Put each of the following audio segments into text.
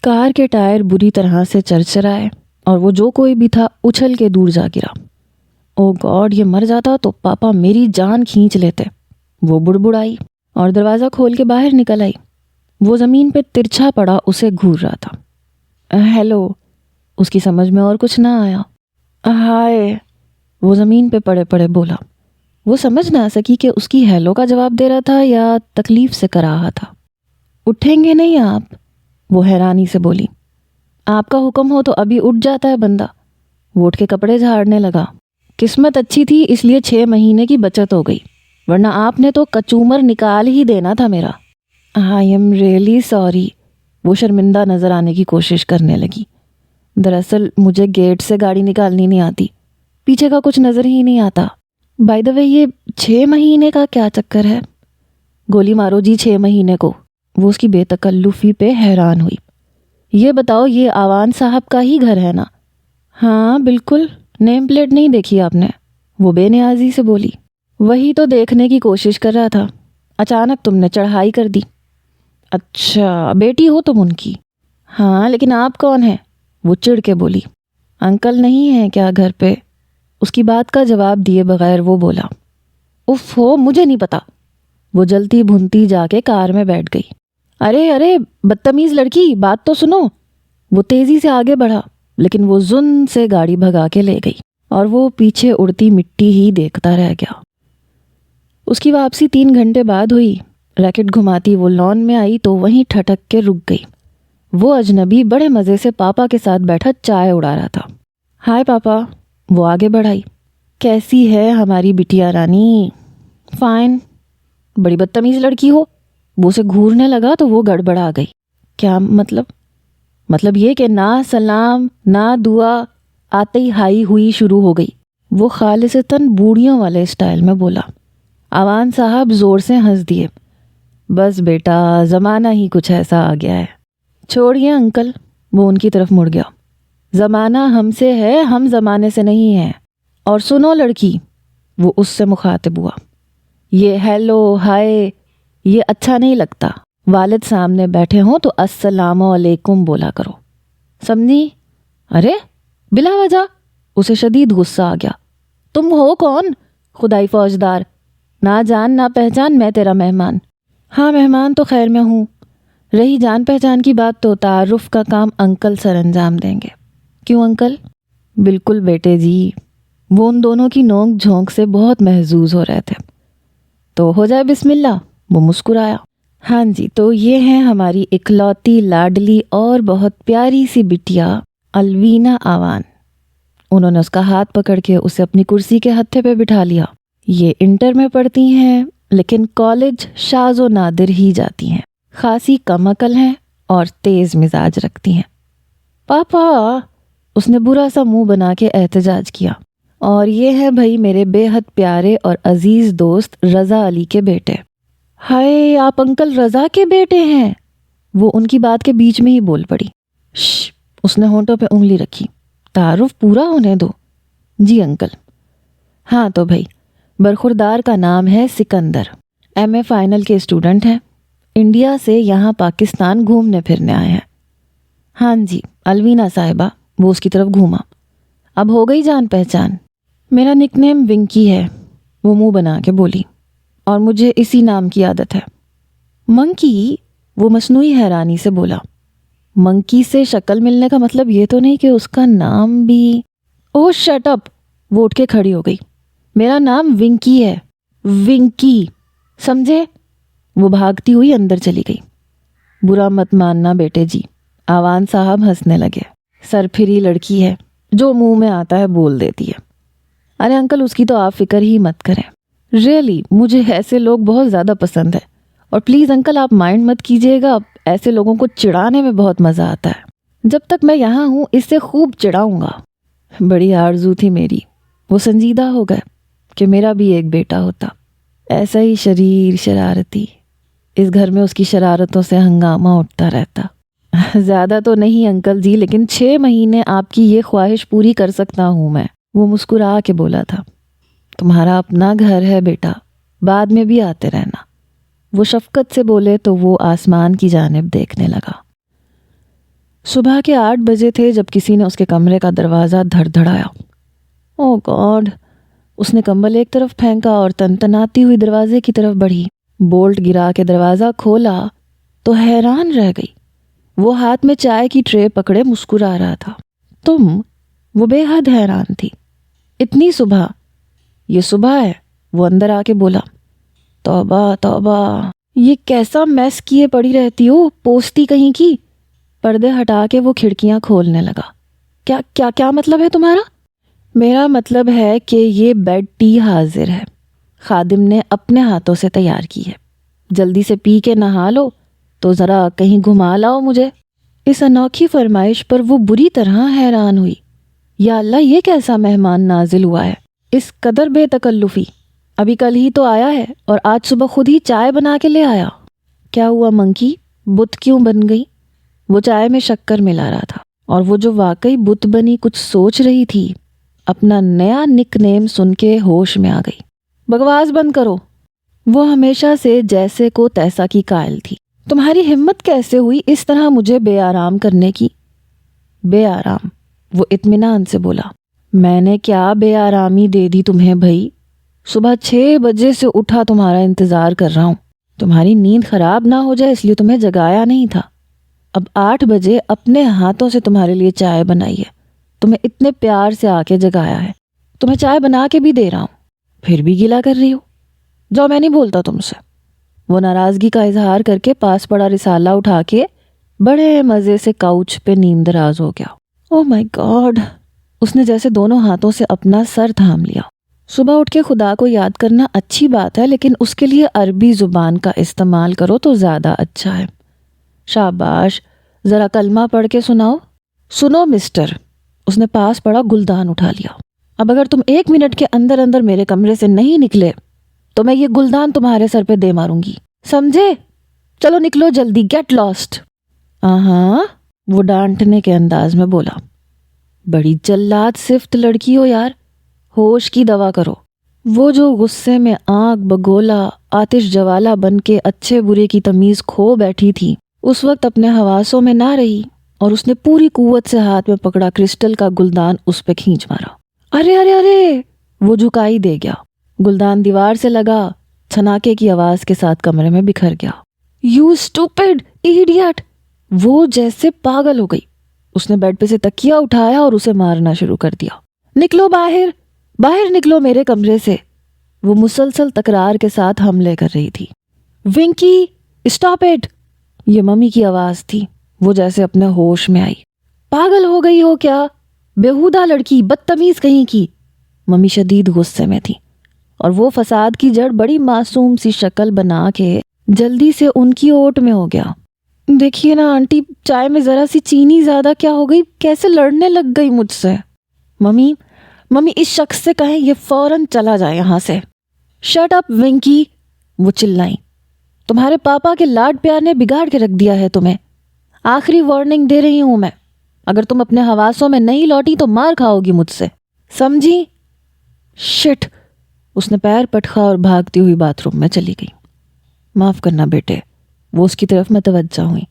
کار کے ٹائر بری طرح سے چرچرائے اور وہ جو کوئی بھی تھا اچھل کے دور جا گرا۔ او گاڈ، یہ مر جاتا تو پاپا میری جان کھینچ لیتے۔ وہ بڑبڑائی اور دروازہ کھول کے باہر نکل آئی۔ وہ زمین پہ ترچھا پڑا اسے گھور رہا تھا۔ ہیلو، اس کی سمجھ میں اور کچھ نہ آیا۔ ہائے، وہ زمین پہ پڑے پڑے بولا۔ وہ سمجھ نہ سکی کہ اس کی ہیلو کا جواب دے رہا تھا یا تکلیف سے کرا رہا تھا۔ اٹھیں گے نہیں آپ؟ وہ حیرانی سے بولی۔ آپ کا حکم ہو تو ابھی اٹھ جاتا ہے بندہ۔ وہ اٹھ کے کپڑے جھاڑنے لگا۔ قسمت اچھی تھی اس لیے 6 مہینے کی بچت ہو گئی، ورنہ آپ نے تو کچومر نکال ہی دینا تھا میرا۔ I am really sorry. وہ شرمندہ نظر آنے کی کوشش کرنے لگی۔ دراصل مجھے گیٹ سے گاڑی نکالنی نہیں آتی، پیچھے کا کچھ نظر ہی نہیں آتا۔ بائی دا وے، یہ 6 مہینے کا کیا چکر ہے؟ گولی مارو جی 6 مہینے کو۔ وہ اس کی بے تکلفی پہ حیران ہوئی۔ یہ بتاؤ، یہ آوان صاحب کا ہی گھر ہے نا؟ ہاں بالکل، نیم پلیٹ نہیں دیکھی آپ نے؟ وہ بے نیازی سے بولی۔ وہی تو دیکھنے کی کوشش کر رہا تھا، اچانک تم نے چڑھائی کر دی۔ اچھا، بیٹی ہو تم ان کی؟ ہاں، لیکن آپ کون ہیں؟ وہ چڑ کے بولی۔ انکل نہیں ہیں کیا گھر پہ؟ اس کی بات کا جواب دیے بغیر وہ بولا۔ اف ہو، مجھے نہیں پتا۔ وہ جلتی بھنتی جا کے کار میں بیٹھ گئی۔ ارے ارے بدتمیز لڑکی، بات تو سنو۔ وہ تیزی سے آگے بڑھا، لیکن وہ زن سے گاڑی بھگا کے لے گئی اور وہ پیچھے اڑتی مٹی ہی دیکھتا رہ گیا۔ اس کی واپسی 3 گھنٹے بعد ہوئی۔ ریکٹ گھماتی وہ لان میں آئی تو وہیں ٹھٹک کے رک گئی۔ وہ اجنبی بڑے مزے سے پاپا کے ساتھ بیٹھا چائے اڑا رہا تھا۔ ہائے پاپا، وہ آگے بڑھائی۔ کیسی ہے ہماری بٹیا رانی؟ فائن۔ بڑی بدتمیز لڑکی ہو۔ وہ اسے گھورنے لگا تو وہ گڑبڑا گئی۔ کیا مطلب؟ مطلب یہ کہ نہ سلام نہ دعا، آتے ہی ہائی ہوئی شروع ہو گئی۔ وہ خالصتاً بوڑھیوں والے اسٹائل میں بولا۔ آوان صاحب زور سے ہنس دیے۔ بس بیٹا، زمانہ ہی کچھ ایسا آ گیا ہے۔ چھوڑیے انکل، وہ ان کی طرف مڑ گیا۔ زمانہ ہم سے ہے، ہم زمانے سے نہیں ہیں۔ اور سنو لڑکی، وہ اس سے مخاطب ہوا، یہ ہیلو ہائے یہ اچھا نہیں لگتا۔ والد سامنے بیٹھے ہوں تو السلام علیکم بولا کرو، سمجھی؟ ارے بلا وجہ اسے شدید غصہ آ گیا۔ تم ہو کون؟ خدائی فوجدار، نہ جان نہ پہچان، میں تیرا مہمان۔ ہاں مہمان تو خیر میں ہوں، رہی جان پہچان کی بات تو تعارف کا کام انکل سر انجام دیں گے۔ کیوں انکل؟ بالکل بیٹے جی۔ وہ ان دونوں کی نونک جھونک سے بہت محظوظ ہو رہے تھے۔ تو ہو جائے بسم اللہ، وہ مسکرایا۔ ہاں جی، تو یہ ہیں ہماری اکلوتی لاڈلی اور بہت پیاری سی بٹیا الوینا آوان۔ انہوں نے اس کا ہاتھ پکڑ کے اسے اپنی کرسی کے ہتھے پہ بٹھا لیا۔ یہ انٹر میں پڑھتی ہیں لیکن کالج شاذ و نادر ہی جاتی ہیں، خاصی کم عقل ہیں اور تیز مزاج رکھتی ہیں۔ پاپا، اس نے برا سا منہ بنا کے احتجاج کیا۔ اور یہ ہے بھائی میرے بے حد پیارے اور عزیز دوست رضا علی کے بیٹے۔ ہائے، آپ انکل رضا کے بیٹے ہیں؟ وہ ان کی بات کے بیچ میں ہی بول پڑی۔ شش، اس نے ہونٹوں پہ انگلی رکھی۔ تعارف پورا ہونے دو۔ جی انکل۔ ہاں تو بھائی، برخوردار کا نام ہے سکندر، MA فائنل کے اسٹوڈنٹ ہیں، انڈیا سے یہاں پاکستان گھومنے پھرنے آئے ہیں۔ ہاں جی، الوینا صاحبہ، وہ اس کی طرف گھوما۔ اب ہو گئی جان پہچان؟ میرا نک نیم ونکی ہے، وہ منہ بنا کے بولی، اور مجھے اسی نام کی عادت ہے۔ منکی؟ وہ مصنوعی حیرانی سے بولا۔ منکی سے شکل ملنے کا مطلب یہ تو نہیں کہ اس کا نام بھی؟ اوہ شٹ اپ، وہ اٹھ کے کھڑی ہو گئی۔ میرا نام ونکی ہے، ونکی، سمجھے؟ وہ بھاگتی ہوئی اندر چلی گئی۔ برا مت ماننا بیٹے جی، آوان صاحب ہنسنے لگے۔ سر پھری لڑکی ہے، جو منہ میں آتا ہے بول دیتی ہے۔ ارے انکل، اس کی تو آپ فکر ہی مت کریں۔ ریئلی مجھے ایسے لوگ بہت زیادہ پسند ہیں، اور پلیز انکل آپ مائنڈ مت کیجیے گا، ایسے لوگوں کو چڑھانے میں بہت مزہ آتا ہے۔ جب تک میں یہاں ہوں اس سے خوب چڑھاؤں گا۔ بڑی آرزو تھی میری، وہ سنجیدہ ہو گئے، کہ میرا بھی ایک بیٹا ہوتا، ایسا ہی شریر شرارتی۔ اس گھر میں اس کی شرارتوں سے ہنگامہ اٹھتا رہتا۔ زیادہ تو نہیں انکل جی، لیکن 6 مہینے آپ کی یہ خواہش پوری کر سکتا ہوں میں، وہ مسکرا کے بولا تھا۔ تمہارا اپنا گھر ہے بیٹا، بعد میں بھی آتے رہنا، وہ شفقت سے بولے تو وہ آسمان کی جانب دیکھنے لگا۔ صبح کے 8 بجے تھے جب کسی نے اس کے کمرے کا دروازہ دھڑ دھڑایا۔ او گاڈ! اس نے کمبل ایک طرف پھینکا اور تنتناتی ہوئی دروازے کی طرف بڑھی۔ بولٹ گرا کے دروازہ کھولا تو حیران رہ گئی۔ وہ ہاتھ میں چائے کی ٹرے پکڑے مسکرا رہا تھا۔ تم؟ وہ بے حد حیران تھی۔ اتنی صبح؟ یہ صبح ہے، وہ اندر آ کے بولا۔ توبہ توبہ، یہ کیسا میس کیے پڑی رہتی ہو، پوستی کہیں کی۔ پردے ہٹا کے وہ کھڑکیاں کھولنے لگا۔ کیا مطلب ہے تمہارا؟ میرا مطلب ہے کہ یہ بیڈ ٹی حاضر ہے، خادم نے اپنے ہاتھوں سے تیار کی ہے۔ جلدی سے پی کے نہا لو تو ذرا کہیں گھما لاؤ مجھے۔ اس انوکھی فرمائش پر وہ بری طرح حیران ہوئی۔ یا اللہ، یہ کیسا مہمان نازل ہوا ہے، اس قدر بے تکلفی۔ ابھی کل ہی تو آیا ہے اور آج صبح خود ہی چائے بنا کے لے آیا۔ کیا ہوا منکی، بت کیوں بن گئی؟ وہ چائے میں شکر ملا رہا تھا اور وہ جو واقعی بت بنی کچھ سوچ رہی تھی، اپنا نیا نک نیم سن کے ہوش میں آ گئی۔ بکواس بند کرو۔ وہ ہمیشہ سے جیسے کو تیسا کی قائل تھی۔ تمہاری ہمت کیسے ہوئی اس طرح مجھے بے آرام کرنے کی؟ بے آرام؟ وہ اطمینان سے بولا۔ میں نے کیا بے آرامی دے دی تمہیں بھائی؟ صبح 6 بجے سے اٹھا تمہارا انتظار کر رہا ہوں۔ تمہاری نیند خراب نہ ہو جائے اس لیے تمہیں جگایا نہیں تھا۔ اب 8 بجے اپنے ہاتھوں سے تمہارے لیے چائے بنائی ہے، تمہیں اتنے پیار سے آ کے جگایا ہے، تمہیں چائے بنا کے بھی دے رہا ہوں، پھر بھی گلا کر رہی ہو۔ جاؤ، میں نہیں بولتا تم سے۔ وہ ناراضگی کا اظہار کر کے پاس پڑا رسالہ اٹھا کے بڑے مزے سے کاؤچ پہ نیم دراز ہو گیا۔ او مائی گاڈ! اس نے جیسے دونوں ہاتھوں سے اپنا سر تھام لیا۔ صبح اٹھ کے خدا کو یاد کرنا اچھی بات ہے، لیکن اس کے لیے عربی زبان کا استعمال کرو تو زیادہ اچھا ہے۔ شاباش، ذرا کلمہ پڑھ کے سناؤ۔ سنو مسٹر، اس نے پاس پڑا گلدان اٹھا لیا۔ اب اگر تم 1 منٹ کے اندر اندر میرے کمرے سے نہیں نکلے تو میں یہ گلدان تمہارے سر پہ دے ماروں گی، سمجھے؟ چلو نکلو جلدی، گیٹ لاسٹ۔ ہاں، وہ ڈانٹنے کے انداز میں بولا۔ بڑی جلاد صفت لڑکی ہو یار، ہوش کی دوا کرو۔ وہ جو غصے میں آنکھ بگولا آتش جوالا بن کے اچھے برے کی تمیز کھو بیٹھی تھی، اس وقت اپنے حواسوں میں نہ رہی اور اس نے پوری قوت سے ہاتھ میں پکڑا کرسٹل کا گلدان اس پہ کھینچ مارا۔ ارے ارے ارے! وہ جھکائی دے گیا۔ گلدان دیوار سے لگا، چھناکے کی آواز کے ساتھ کمرے میں بکھر گیا۔ You stupid idiot! وہ جیسے پاگل ہو گئی۔ اس نے بیڈ پہ سے تکیا اٹھایا اور اسے مارنا شروع کر دیا۔ نکلو باہر، باہر نکلو میرے کمرے سے! وہ مسلسل تکرار کے ساتھ حملے کر رہی تھی۔ ونکی، اسٹاپ اٹ! یہ ممی کی آواز تھی۔ وہ جیسے اپنے ہوش میں آئی۔ پاگل ہو گئی ہو کیا؟ بےہودہ لڑکی، بدتمیز کہیں کی! ممی شدید غصے میں تھی اور وہ فساد کی جڑ بڑی معصوم سی شکل بنا کے جلدی سے ان کی اوٹ میں ہو گیا۔ دیکھیے نا آنٹی، چائے میں ذرا سی چینی زیادہ کیا ہو گئی، کیسے لڑنے لگ گئی مجھ سے۔ ممی اس شخص سے کہیں یہ فوراً چلا جائے یہاں سے۔ شٹ اپ ونکی! وہ چلائیں۔ تمہارے پاپا کے لاڈ پیار نے بگاڑ کے رکھ دیا ہے تمہیں۔ آخری وارننگ دے رہی ہوں میں، اگر تم اپنے حواسوں میں نہیں لوٹی تو مار کھاؤ گی مجھ سے، سمجھی؟ شٹ! اس نے پیر پٹخا اور بھاگتی ہوئی باتھ روم میں چلی گئی۔ معاف کرنا بیٹے، وہ اس کی طرف متوجہ ہوئی۔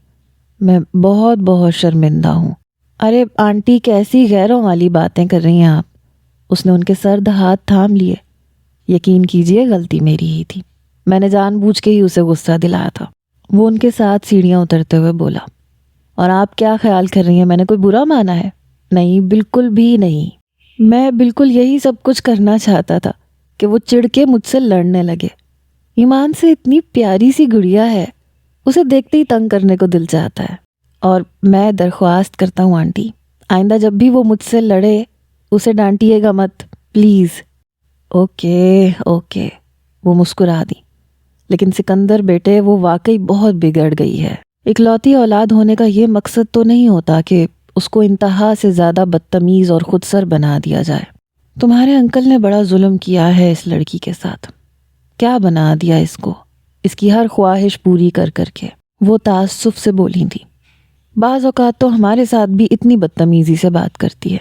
میں بہت بہت شرمندہ ہوں۔ ارے آنٹی، کیسی غیروں والی باتیں کر رہی ہیں آپ؟ اس نے ان کے سرد ہاتھ تھام لیے۔ یقین کیجیے غلطی میری ہی تھی، میں نے جان بوجھ کے ہی اسے غصہ دلایا تھا۔ وہ ان کے ساتھ سیڑھیاں اترتے ہوئے بولا۔ اور آپ کیا خیال کر رہی ہیں، میں نے کوئی برا مانا ہے؟ نہیں، بالکل بھی نہیں۔ میں بالکل یہی سب کچھ کرنا چاہتا تھا کہ وہ چڑ کے مجھ سے لڑنے لگے۔ ایمان سے اتنی پیاری سی گڑیا ہے، اسے دیکھتے ہی تنگ کرنے کو دل چاہتا ہے۔ اور میں درخواست کرتا ہوں آنٹی، آئندہ جب بھی وہ مجھ سے لڑے اسے ڈانٹیے گا مت، پلیز۔ اوکے، وہ مسکرا دی۔ لیکن سکندر بیٹے، وہ واقعی بہت بگڑ گئی ہے۔ اکلوتی اولاد ہونے کا یہ مقصد تو نہیں ہوتا کہ اس کو انتہا سے زیادہ بدتمیز اور خود سر بنا دیا جائے۔ تمہارے انکل نے بڑا ظلم کیا ہے اس لڑکی کے ساتھ۔ کیا بنا دیا اس کو، اس کی ہر خواہش پوری کر کر کے، وہ تعصب سے بولی تھی۔ بعض اوقات تو ہمارے ساتھ بھی اتنی بدتمیزی سے بات کرتی ہے،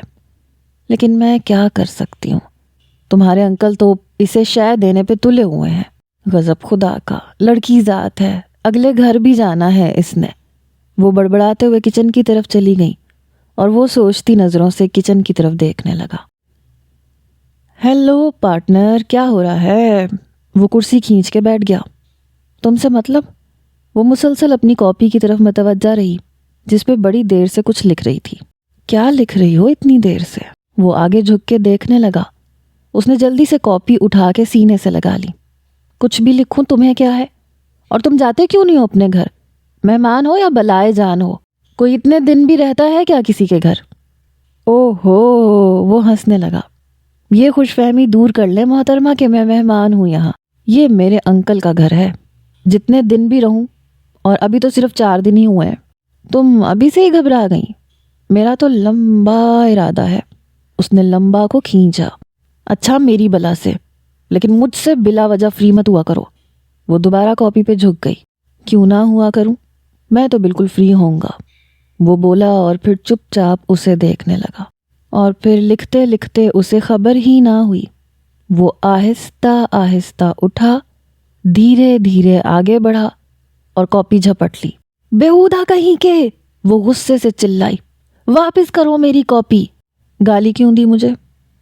لیکن میں کیا کر سکتی ہوں؟ تمہارے انکل تو اسے شے دینے پہ تلے ہوئے ہیں۔ غضب خدا کا، لڑکی ذات ہے، اگلے گھر بھی جانا ہے اس نے۔ وہ بڑبڑاتے ہوئے کچن کی طرف چلی گئی اور وہ سوچتی نظروں سے کچن کی طرف دیکھنے لگا۔ ہیلو پارٹنر، کیا ہو رہا ہے؟ وہ کرسی کھینچ کے بیٹھ گیا۔ تم سے مطلب؟ وہ مسلسل اپنی کاپی کی طرف متوجہ رہی جس پہ بڑی دیر سے کچھ لکھ رہی تھی۔ کیا لکھ رہی ہو اتنی دیر سے؟ وہ آگے جھک کے دیکھنے لگا۔ اس نے جلدی سے کاپی اٹھا کے سینے سے لگا لی۔ کچھ بھی لکھوں تمہیں کیا ہے؟ اور تم جاتے کیوں نہیں ہو اپنے گھر؟ مہمان ہو یا بلائے جان ہو، کوئی اتنے دن بھی رہتا ہے کیا کسی کے گھر؟ او ہو، وہ ہنسنے لگا۔ یہ خوش فہمی دور کر لے محترمہ کہ میں مہمان ہوں یہاں، یہ میرے انکل کا گھر ہے، جتنے دن بھی رہوں، اور ابھی تو صرف 4 دن ہی ہوئے ہیں۔ تم ابھی سے ہی گھبرا گئی؟ میرا تو لمبا ارادہ ہے۔ اس نے لمبا کو کھینچا۔ اچھا میری بلا سے، لیکن مجھ سے بلا وجہ فری مت ہوا کرو۔ وہ دوبارہ کاپی پہ جھک گئی۔ کیوں نہ ہوا کروں، میں تو بالکل فری ہوں گا، وہ بولا اور پھر چپ چاپ اسے دیکھنے لگا۔ اور پھر لکھتے لکھتے اسے خبر ہی نہ ہوئی۔ وہ آہستہ آہستہ اٹھا، دھیرے دھیرے آگے بڑھا اور کاپی جھپٹ لی۔ بیہودہ کہیں کے، وہ غصے سے چلائی، واپس کرو میری کاپی۔ گالی کیوں دی مجھے؟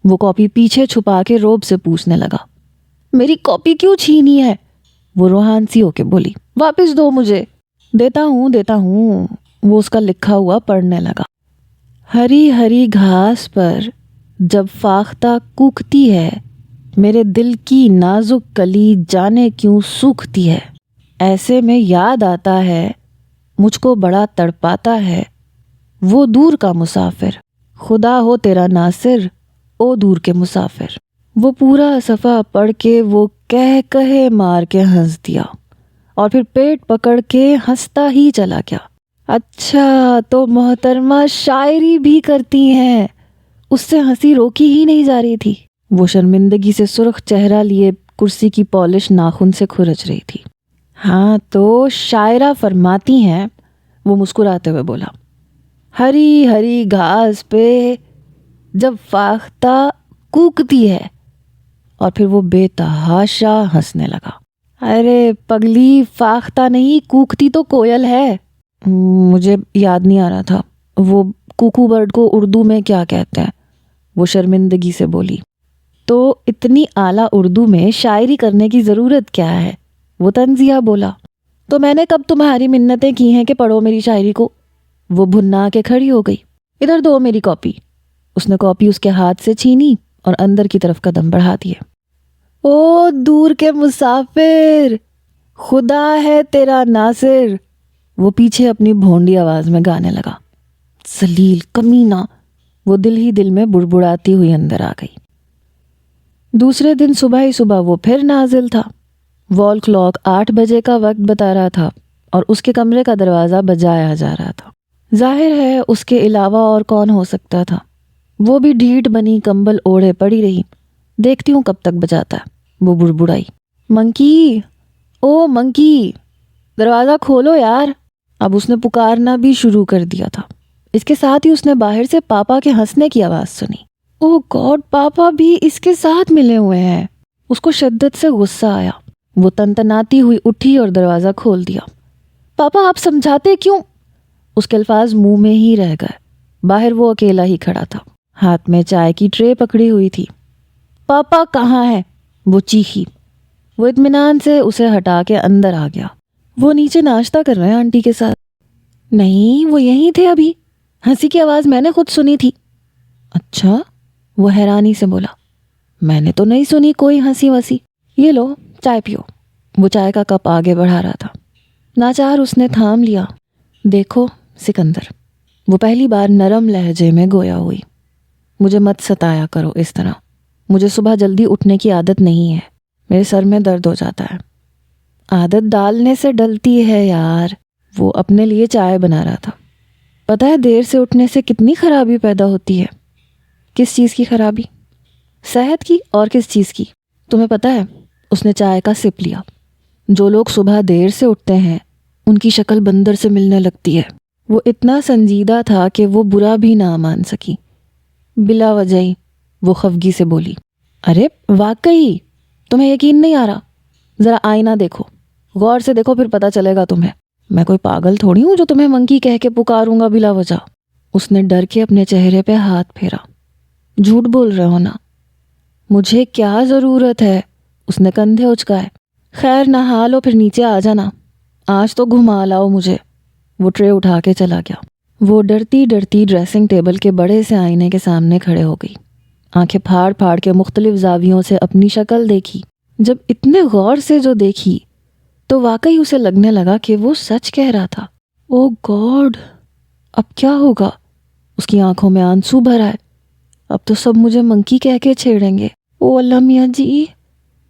وہ کاپی پیچھے چھپا کے روب سے پوچھنے لگا۔ میری کاپی کیوں چھینی ہے؟ وہ روحان سی ہو کے بولی۔ واپس دو مجھے۔ دیتا ہوں۔ وہ اس کا لکھا ہوا پڑھنے لگا۔ ہری ہری گھاس پر جب فاختہ کوکتی ہے، میرے دل کی نازک کلی جانے کیوں سوکھتی ہے، ایسے میں یاد آتا ہے، مجھ کو بڑا تڑپاتا ہے، وہ دور کا مسافر، خدا ہو تیرا ناصر، او دور کے مسافر۔ وہ پورا صفحہ پڑھ کے وہ کہے مار کے ہنس دیا اور پھر پیٹ پکڑ کے ہنستا ہی چلا گیا۔ اچھا تو محترمہ شاعری بھی کرتی ہیں؟ اس سے ہنسی روکی ہی نہیں جا رہی تھی۔ وہ شرمندگی سے سرخ چہرہ لیے کرسی کی پالش ناخن سے کھرچ رہی تھی۔ ہاں تو شاعرہ فرماتی ہیں، وہ مسکراتے ہوئے بولا، ہری ہری گھاس پہ جب فاختہ کوکتی ہے، اور پھر وہ بے تحاشا ہنسنے لگا۔ ارے پگلی، فاختہ نہیں، کوکتی تو کوئل ہے۔ مجھے یاد نہیں آ رہا تھا، وہ کوکو برڈ کو اردو میں کیا کہتے ہیں؟ وہ شرمندگی سے بولی۔ تو اتنی اعلیٰ اردو میں شاعری کرنے کی ضرورت کیا ہے؟ وہ طنزیہ بولا۔ تو میں نے کب تمہاری منتیں کی ہیں کہ پڑھو میری شاعری کو؟ وہ بھنا کے کھڑی ہو گئی۔ ادھر دو میری کاپی۔ اس نے کاپی اس کے ہاتھ سے چھینی اور اندر کی طرف قدم بڑھا دیے۔ او دور کے مسافر، خدا ہے تیرا ناصر، وہ پیچھے اپنی بھونڈی آواز میں گانے لگا۔ ذلیل کمینہ، وہ دل ہی دل میں بڑبڑاتی ہوئی اندر آ گئی۔ دوسرے دن صبح ہی صبح وہ پھر نازل تھا۔ وال کلاک 8 بجے کا وقت بتا رہا تھا اور اس کے کمرے کا دروازہ بجایا جا رہا تھا۔ ظاہر ہے اس کے علاوہ اور کون ہو سکتا تھا۔ وہ بھی ڈھیٹ بنی کمبل اوڑھے پڑی رہی۔ دیکھتی ہوں کب تک بجاتا ہے، وہ بڑبڑائی۔ منکی، او منکی، دروازہ کھولو یار۔ اب اس نے پکارنا بھی شروع کر دیا تھا۔ اس کے ساتھ ہی اس نے باہر سے پاپا کے ہنسنے کی آواز سنی۔ او گاڈ، پاپا بھی اس کے ساتھ ملے ہوئے ہیں۔ اس کو شدت سے غصہ آیا۔ وہ تنتناتی ہوئی اٹھی اور دروازہ کھول دیا۔ پاپا آپ سمجھاتے کیوں؟ اس کے الفاظ منہ میں ہی رہ گئے۔ باہر وہ اکیلا ہی کھڑا تھا، ہاتھ میں چائے کی ٹرے پکڑی ہوئی تھی۔ پاپا کہاں ہے؟ وہ چیخی۔ وہ اطمینان سے اسے ہٹا کے اندر آ گیا۔ وہ نیچے ناشتہ کر رہے ہیں آنٹی کے ساتھ۔ نہیں، وہ یہیں تھے ابھی، ہنسی کی آواز میں نے خود سنی تھی۔ اچھا، وہ حیرانی سے بولا، میں نے تو نہیں سنی کوئی ہنسی وسی۔ یہ لو چائے پیو۔ وہ چائے کا کپ آگے بڑھا رہا تھا۔ ناچار اس نے تھام لیا۔ دیکھو سکندر، وہ پہلی بار نرم لہجے میں گویا ہوئی، مجھے مت ستایا کرو اس طرح۔ مجھے صبح جلدی اٹھنے کی عادت نہیں ہے، میرے سر میں درد ہو جاتا ہے۔ عادت ڈالنے سے ڈلتی ہے یار۔ وہ اپنے لیے چائے بنا رہا تھا۔ پتہ ہے دیر سے اٹھنے سے کتنی خرابی پیدا ہوتی ہے؟ کس چیز کی خرابی؟ صحت کی، اور کس چیز کی؟ تمہیں پتہ ہے؟ اس نے چائے کا سپ لیا۔ جو لوگ صبح دیر سے اٹھتے ہیں ان کی شکل بندر سے ملنے لگتی ہے۔ وہ اتنا سنجیدہ تھا کہ وہ برا بھی نہ مان سکی۔ بلا وجہ ہی وہ خفگی سے بولی، ارے واقعی تمہیں یقین نہیں آ رہا؟ ذرا آئینہ دیکھو، غور سے دیکھو، پھر پتہ چلے گا تمہیں۔ میں کوئی پاگل تھوڑی ہوں جو تمہیں منکی کہہ کے پکاروں گا بلا وجہ۔ اس نے ڈر کے اپنے چہرے پہ ہاتھ پھیرا۔ جھوٹ بول رہے ہو نا؟ مجھے کیا ضرورت ہے؟ اس نے کندھے اچکائے۔ خیر نہا لو پھر نیچے آ جانا، آج تو گھما لاؤ مجھے۔ وہ ٹرے اٹھا کے چلا گیا۔ وہ ڈرتی ڈرتی ڈریسنگ ٹیبل کے بڑے سے آئینے کے سامنے کھڑے ہو گئی۔ آنکھیں پھاڑ پھاڑ کے مختلف زاویوں سے اپنی شکل دیکھی۔ جب اتنے غور سے جو دیکھی تو واقعی اسے لگنے لگا کہ وہ سچ کہہ رہا تھا۔ او گاڈ، اب کیا ہوگا؟ اس کی آنکھوں میں آنسو بھر آئے۔ اب تو سب مجھے منکی کہہ کے چھیڑیں گے۔ او اللہ میاں جی،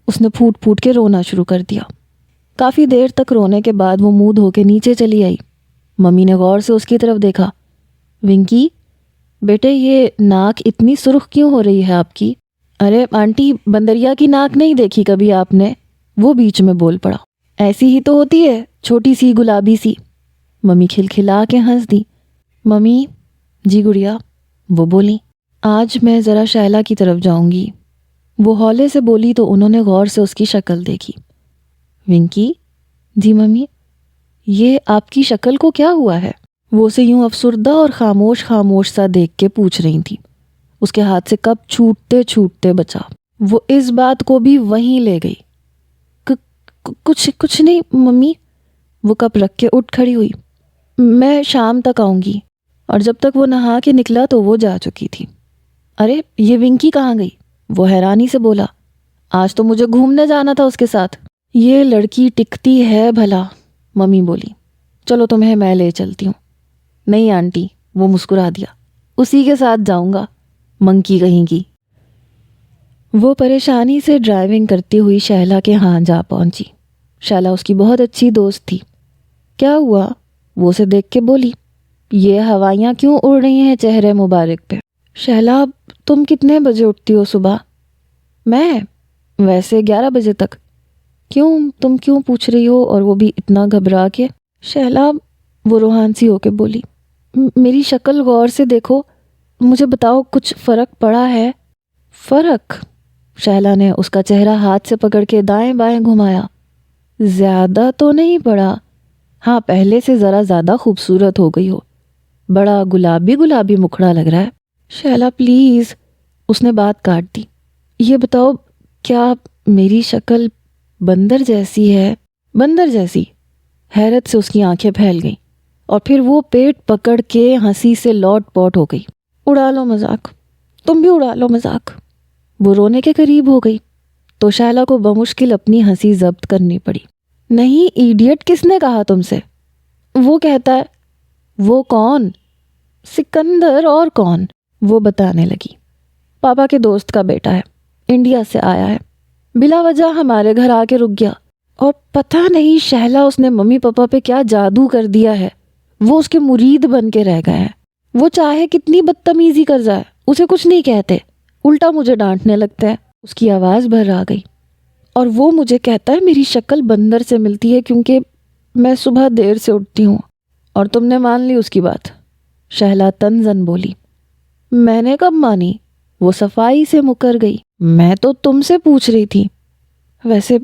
اس نے پھوٹ پھوٹ کے رونا شروع کر دیا۔ کافی دیر تک رونے کے بعد وہ منہ دھو کے نیچے چلی آئی۔ ممی نے غور سے اس کی طرف دیکھا۔ ونکی بیٹے، یہ ناک اتنی سرخ کیوں ہو رہی ہے آپ کی؟ ارے آنٹی، بندریا کی ناک نہیں دیکھی کبھی آپ نے؟ وہ بیچ میں بول پڑا۔ ایسی ہی تو ہوتی ہے، چھوٹی سی گلابی سی۔ ممی کھلکھلا کے ہنس دی۔ ممی جی گڑیا، وہ بولی، آج میں ذرا شائلہ کی طرف جاؤں گی۔ وہ ہولے سے بولی تو انہوں نے غور سے اس کی شکل دیکھی۔ ونکی جی ممی، یہ آپ کی شکل کو کیا ہوا ہے؟ وہ اسے یوں افسردہ اور خاموش خاموش سا دیکھ کے پوچھ رہی تھی۔ اس کے ہاتھ سے کپ چھوٹتے چھوٹتے بچا۔ وہ اس بات کو بھی وہیں لے گئی۔ کچھ نہیں ممی۔ وہ کپ رکھ کے اٹھ کھڑی ہوئی۔ میں شام تک آؤں گی۔ اور جب تک وہ نہا کے نکلا تو وہ جا چکی تھی۔ ارے یہ ونکی کہاں گئی؟ وہ حیرانی سے بولا۔ آج تو مجھے گھومنے جانا تھا اس کے ساتھ۔ یہ لڑکی ٹکتی ہے بھلا، ممی بولی۔ چلو تمہیں میں لے چلتی ہوں۔ نہیں آنٹی، وہ مسکرا دیا، اسی کے ساتھ جاؤں گا، منکی کہیں کی۔ وہ پریشانی سے ڈرائیونگ کرتی ہوئی شہلا کے ہاں جا پہنچی۔ شہلا اس کی بہت اچھی دوست تھی۔ کیا ہوا؟ وہ اسے دیکھ کے بولی۔ یہ ہوائیاں کیوں اڑ رہی ہیں چہرے مبارک پہ؟ شہلا، تم کتنے بجے اٹھتی ہو صبح؟ میں ویسے 11 بجے تک۔ کیوں؟ تم کیوں پوچھ رہی ہو، اور وہ بھی اتنا گھبرا کے؟ شہلا، وہ روحان سی ہو کے بولی، میری شکل غور سے دیکھو، مجھے بتاؤ کچھ فرق پڑا ہے؟ فرق؟ شہلا نے اس کا چہرہ ہاتھ سے پکڑ کے دائیں بائیں گھمایا۔ زیادہ تو نہیں پڑا، ہاں پہلے سے ذرا زیادہ خوبصورت ہو گئی ہو، بڑا گلابی گلابی مکھڑا لگ رہا ہے۔ شہلا پلیز، اس نے بات کاٹ دی، یہ بتاؤ کیا میری شکل بندر جیسی ہے؟ بندر جیسی؟ حیرت سے اس کی آنکھیں پھیل گئیں، اور پھر وہ پیٹ پکڑ کے ہنسی سے لوٹ پوٹ ہو گئی۔ اڑا لو مذاق، تم بھی اڑا لو مذاق۔ وہ رونے کے قریب ہو گئی تو شہلا کو بمشکل اپنی ہنسی ضبط کرنی پڑی۔ نہیں ایڈیٹ، کس نے کہا تم سے؟ وہ کہتا ہے۔ وہ کون؟ سکندر، اور کون؟ وہ بتانے لگی۔ پاپا کے دوست کا بیٹا ہے، انڈیا سے آیا ہے، بلا وجہ ہمارے گھر آ کے رک گیا، اور پتہ نہیں شہلا اس نے ممی پاپا پہ کیا جادو کر دیا ہے، وہ اس کے مرید بن کے رہ گئے ہیں۔ وہ چاہے کتنی بدتمیزی کر جائے اسے کچھ نہیں کہتے، الٹا مجھے ڈانٹنے لگتے ہیں۔ اس کی آواز بھر آ گئی۔ اور وہ مجھے کہتا ہے میری شکل بندر سے ملتی ہے کیونکہ میں صبح دیر سے اٹھتی ہوں، اور تم نے مان لی اس کی بات؟ شہلا تنزن بولی۔ میں نے کب مانی؟ وہ صفائی سے مکر گئی۔ میں تو تم سے پوچھ رہی تھی۔ ویسے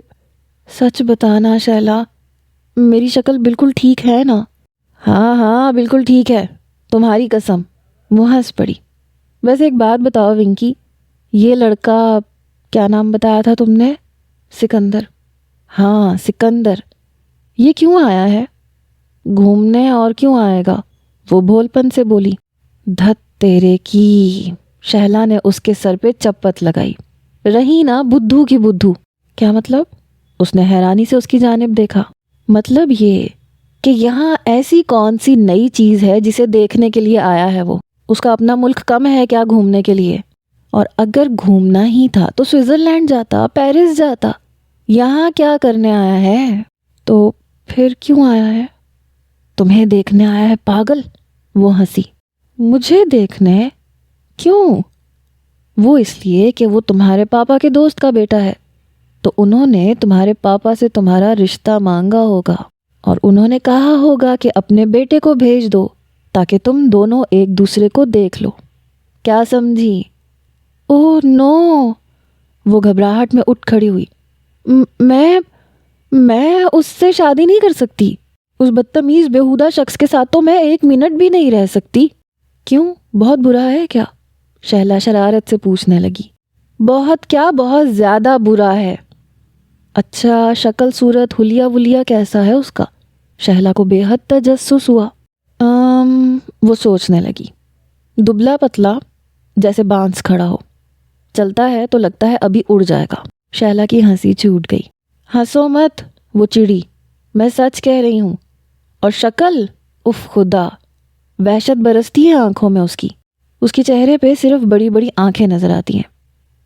سچ بتانا شہلا، میری شکل بالکل ٹھیک ہے نا؟ ہاں ہاں بالکل ٹھیک ہے، تمہاری قسم۔ وہ ہنس پڑی۔ ویسے ایک بات بتاؤ ونکی، یہ لڑکا کیا نام بتایا تھا تم نے؟ سکندر۔ ہاں سکندر، یہ کیوں آیا ہے؟ گھومنے، اور کیوں آئے گا؟ وہ بھول پن سے بولی۔ دھت تیرے کی، شہلا نے اس کے سر پہ چپت لگائی۔ رہی نا بدھو کی بدھو۔ کیا مطلب؟ اس نے حیرانی سے اس کی جانب دیکھا۔ مطلب یہ کہ یہاں ایسی کون سی نئی چیز ہے جسے دیکھنے کے لیے آیا ہے وہ؟ اس کا اپنا ملک کم ہے کیا گھومنے کے لیے؟ اور اگر گھومنا ہی تھا تو سوئٹزرلینڈ جاتا، پیرس جاتا، یہاں کیا کرنے آیا ہے؟ تو پھر کیوں آیا ہے؟ تمہیں دیکھنے آیا ہے پاگل۔ وہ ہنسی۔ مجھے دیکھنے؟ کیوں؟ وہ اس لیے کہ وہ تمہارے پاپا کے دوست کا بیٹا ہے، تو انہوں نے تمہارے پاپا سے تمہارا رشتہ مانگا ہوگا، اور انہوں نے کہا ہوگا کہ اپنے بیٹے کو بھیج دو تاکہ تم دونوں ایک دوسرے کو دیکھ لو۔ کیا سمجھی؟ اوہ نو، وہ گھبراہٹ میں اٹھ کھڑی ہوئی۔ میں اس سے شادی نہیں کر سکتی۔ اس بدتمیز بیہودہ شخص کے ساتھ تو میں 1 منٹ بھی نہیں رہ سکتی۔ کیوں، بہت برا ہے کیا؟ شہلا شرارت سے پوچھنے لگی۔ بہت کیا، بہت زیادہ برا ہے۔ اچھا، شکل صورت حلیہ ولیہ کیسا ہے اس کا؟ شہلا کو بے حد تجسس ہوا۔ وہ سوچنے لگی۔ دبلا پتلا، جیسے بانس کھڑا ہو، چلتا ہے تو لگتا ہے ابھی اڑ جائے گا۔ شہلا کی ہنسی چھوٹ گئی۔ ہنسو مت، وہ چڑی، میں سچ کہہ رہی ہوں۔ اور شکل، اف خدا، وحشت برستی ہے آنکھوں میں اس کی چہرے پہ صرف بڑی بڑی آنکھیں نظر آتی ہیں،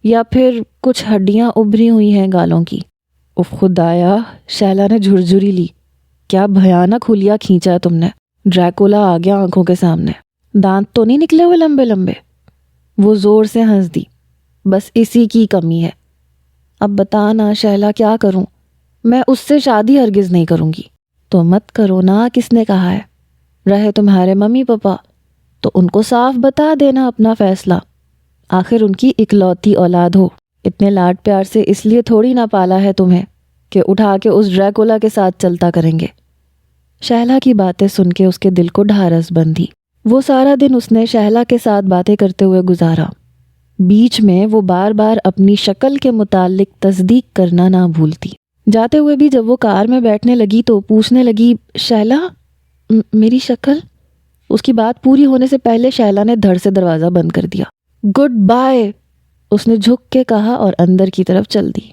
یا پھر کچھ ہڈیاں ابھری ہوئی ہیں گالوں کی۔ اف خدایا، شہلا نے جھرجھری لی۔ کیا بھیانک حلیہ کھینچا ہے تم نے۔ ڈریکولا آ گیا آنکھوں کے سامنے۔ دانت تو نہیں نکلے ہوئے لمبے لمبے؟ وہ زور سے ہنس دی۔ بس اسی کی کمی ہے۔ اب بتا نا شہلا، کیا کروں؟ میں اس سے شادی ہرگز نہیں کروں گی۔ تو مت کرو نا، کس نے کہا ہے؟ رہے تمہارے ممی پاپا تو ان کو صاف بتا دینا اپنا فیصلہ۔ آخر ان کی اکلوتی اولاد ہو۔ اتنے لاڈ پیار سے اس لیے تھوڑی نہ پالا ہے تمہیں کہ اٹھا کے اس ڈریکولا کے ساتھ چلتا کریں گے۔ شہلا کی باتیں سن کے اس کے دل کو ڈھارس بندھی۔ وہ سارا دن اس نے شہلا کے ساتھ باتیں کرتے ہوئے گزارا۔ بیچ میں وہ بار بار اپنی شکل کے متعلق تصدیق کرنا نہ بھولتی۔ جاتے ہوئے بھی جب وہ کار میں بیٹھنے لگی تو پوچھنے لگی، شہلا، میری شکل؟ اس کی بات پوری ہونے سے پہلے شہلا نے دھڑ سے دروازہ بند کر دیا۔ گڈ بائے، اس نے جھک کے کہا اور اندر کی طرف چل دی۔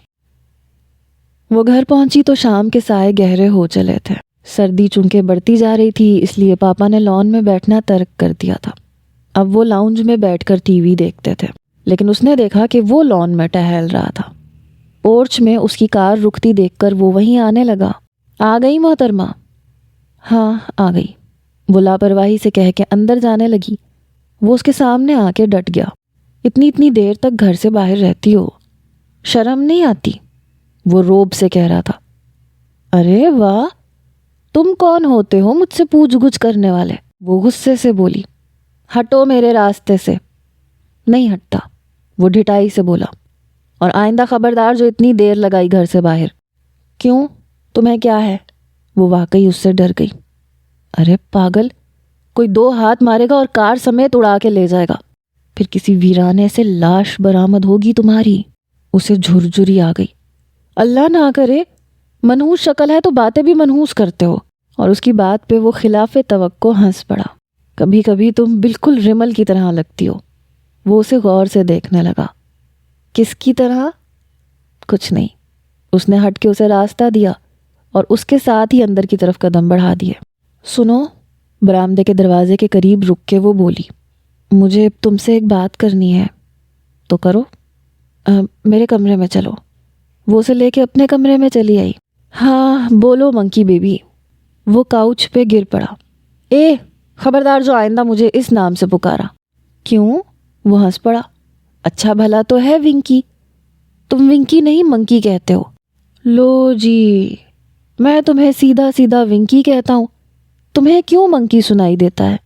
وہ گھر پہنچی تو شام کے سائے گہرے ہو چلے تھے۔ سردی چونکہ بڑھتی جا رہی تھی، اس لیے پاپا نے لان میں بیٹھنا ترک کر دیا تھا۔ اب وہ لاؤنج میں بیٹھ کر ٹی وی دیکھتے تھے، لیکن اس نے دیکھا کہ وہ لان میں ٹہل رہا تھا۔ پورچ میں اس کی کار رکتی دیکھ کر وہ وہیں آنے لگا۔ آ گئی محترمہ؟ ہاں آ گئی، وہ لاپرواہی سے کہہ کے اندر جانے لگی۔ وہ اس کے سامنے آ کے ڈٹ گیا۔ اتنی دیر تک گھر سے باہر رہتی ہو، شرم نہیں آتی؟ وہ روب سے کہہ رہا تھا۔ ارے واہ، تم کون ہوتے ہو مجھ سے پوچھ گچھ کرنے والے؟ وہ غصے سے بولی۔ ہٹو میرے راستے سے۔ نہیں ہٹتا، وہ ڈھٹائی سے بولا۔ اور آئندہ خبردار جو اتنی دیر لگائی گھر سے باہر۔ کیوں، تمہیں کیا ہے؟ وہ واقعی اس سے ڈر گئی۔ ارے پاگل، کوئی 2 ہاتھ مارے گا اور کار سمیت اڑا کے لے جائے گا، پھر کسی ویرانے سے لاش برآمد ہوگی تمہاری۔ اسے جھرجھری آ گئی۔ اللہ نہ کرے، منحوس شکل ہے تو باتیں بھی منحوس کرتے ہو۔ اور اس کی بات پہ وہ خلاف توقع ہنس پڑا۔ کبھی کبھی تم بالکل رمل کی طرح لگتی ہو۔ وہ اسے غور سے دیکھنے لگا۔ کس کی طرح؟ کچھ نہیں۔ اس نے ہٹ کے اسے راستہ دیا اور اس کے ساتھ ہی اندر کی طرف قدم بڑھا دیے۔ سنو، برآمدے کے دروازے کے قریب رک کے وہ بولی، مجھے تم سے ایک بات کرنی ہے۔ تو کرو، میرے کمرے میں چلو۔ وہ اسے لے کے اپنے کمرے میں چلی آئی۔ ہاں بولو منکی بیبی۔ وہ کاؤچ پہ گر پڑا۔ خبردار جو آئندہ مجھے اس نام سے پکارا۔ کیوں؟ وہ ہنس پڑا۔ اچھا بھلا تو ہے ونکی، تم ونکی نہیں منکی کہتے ہو۔ لو جی، میں تمہیں سیدھا سیدھا ونکی کہتا ہوں، تمہیں کیوں منکی سنائی دیتا ہے؟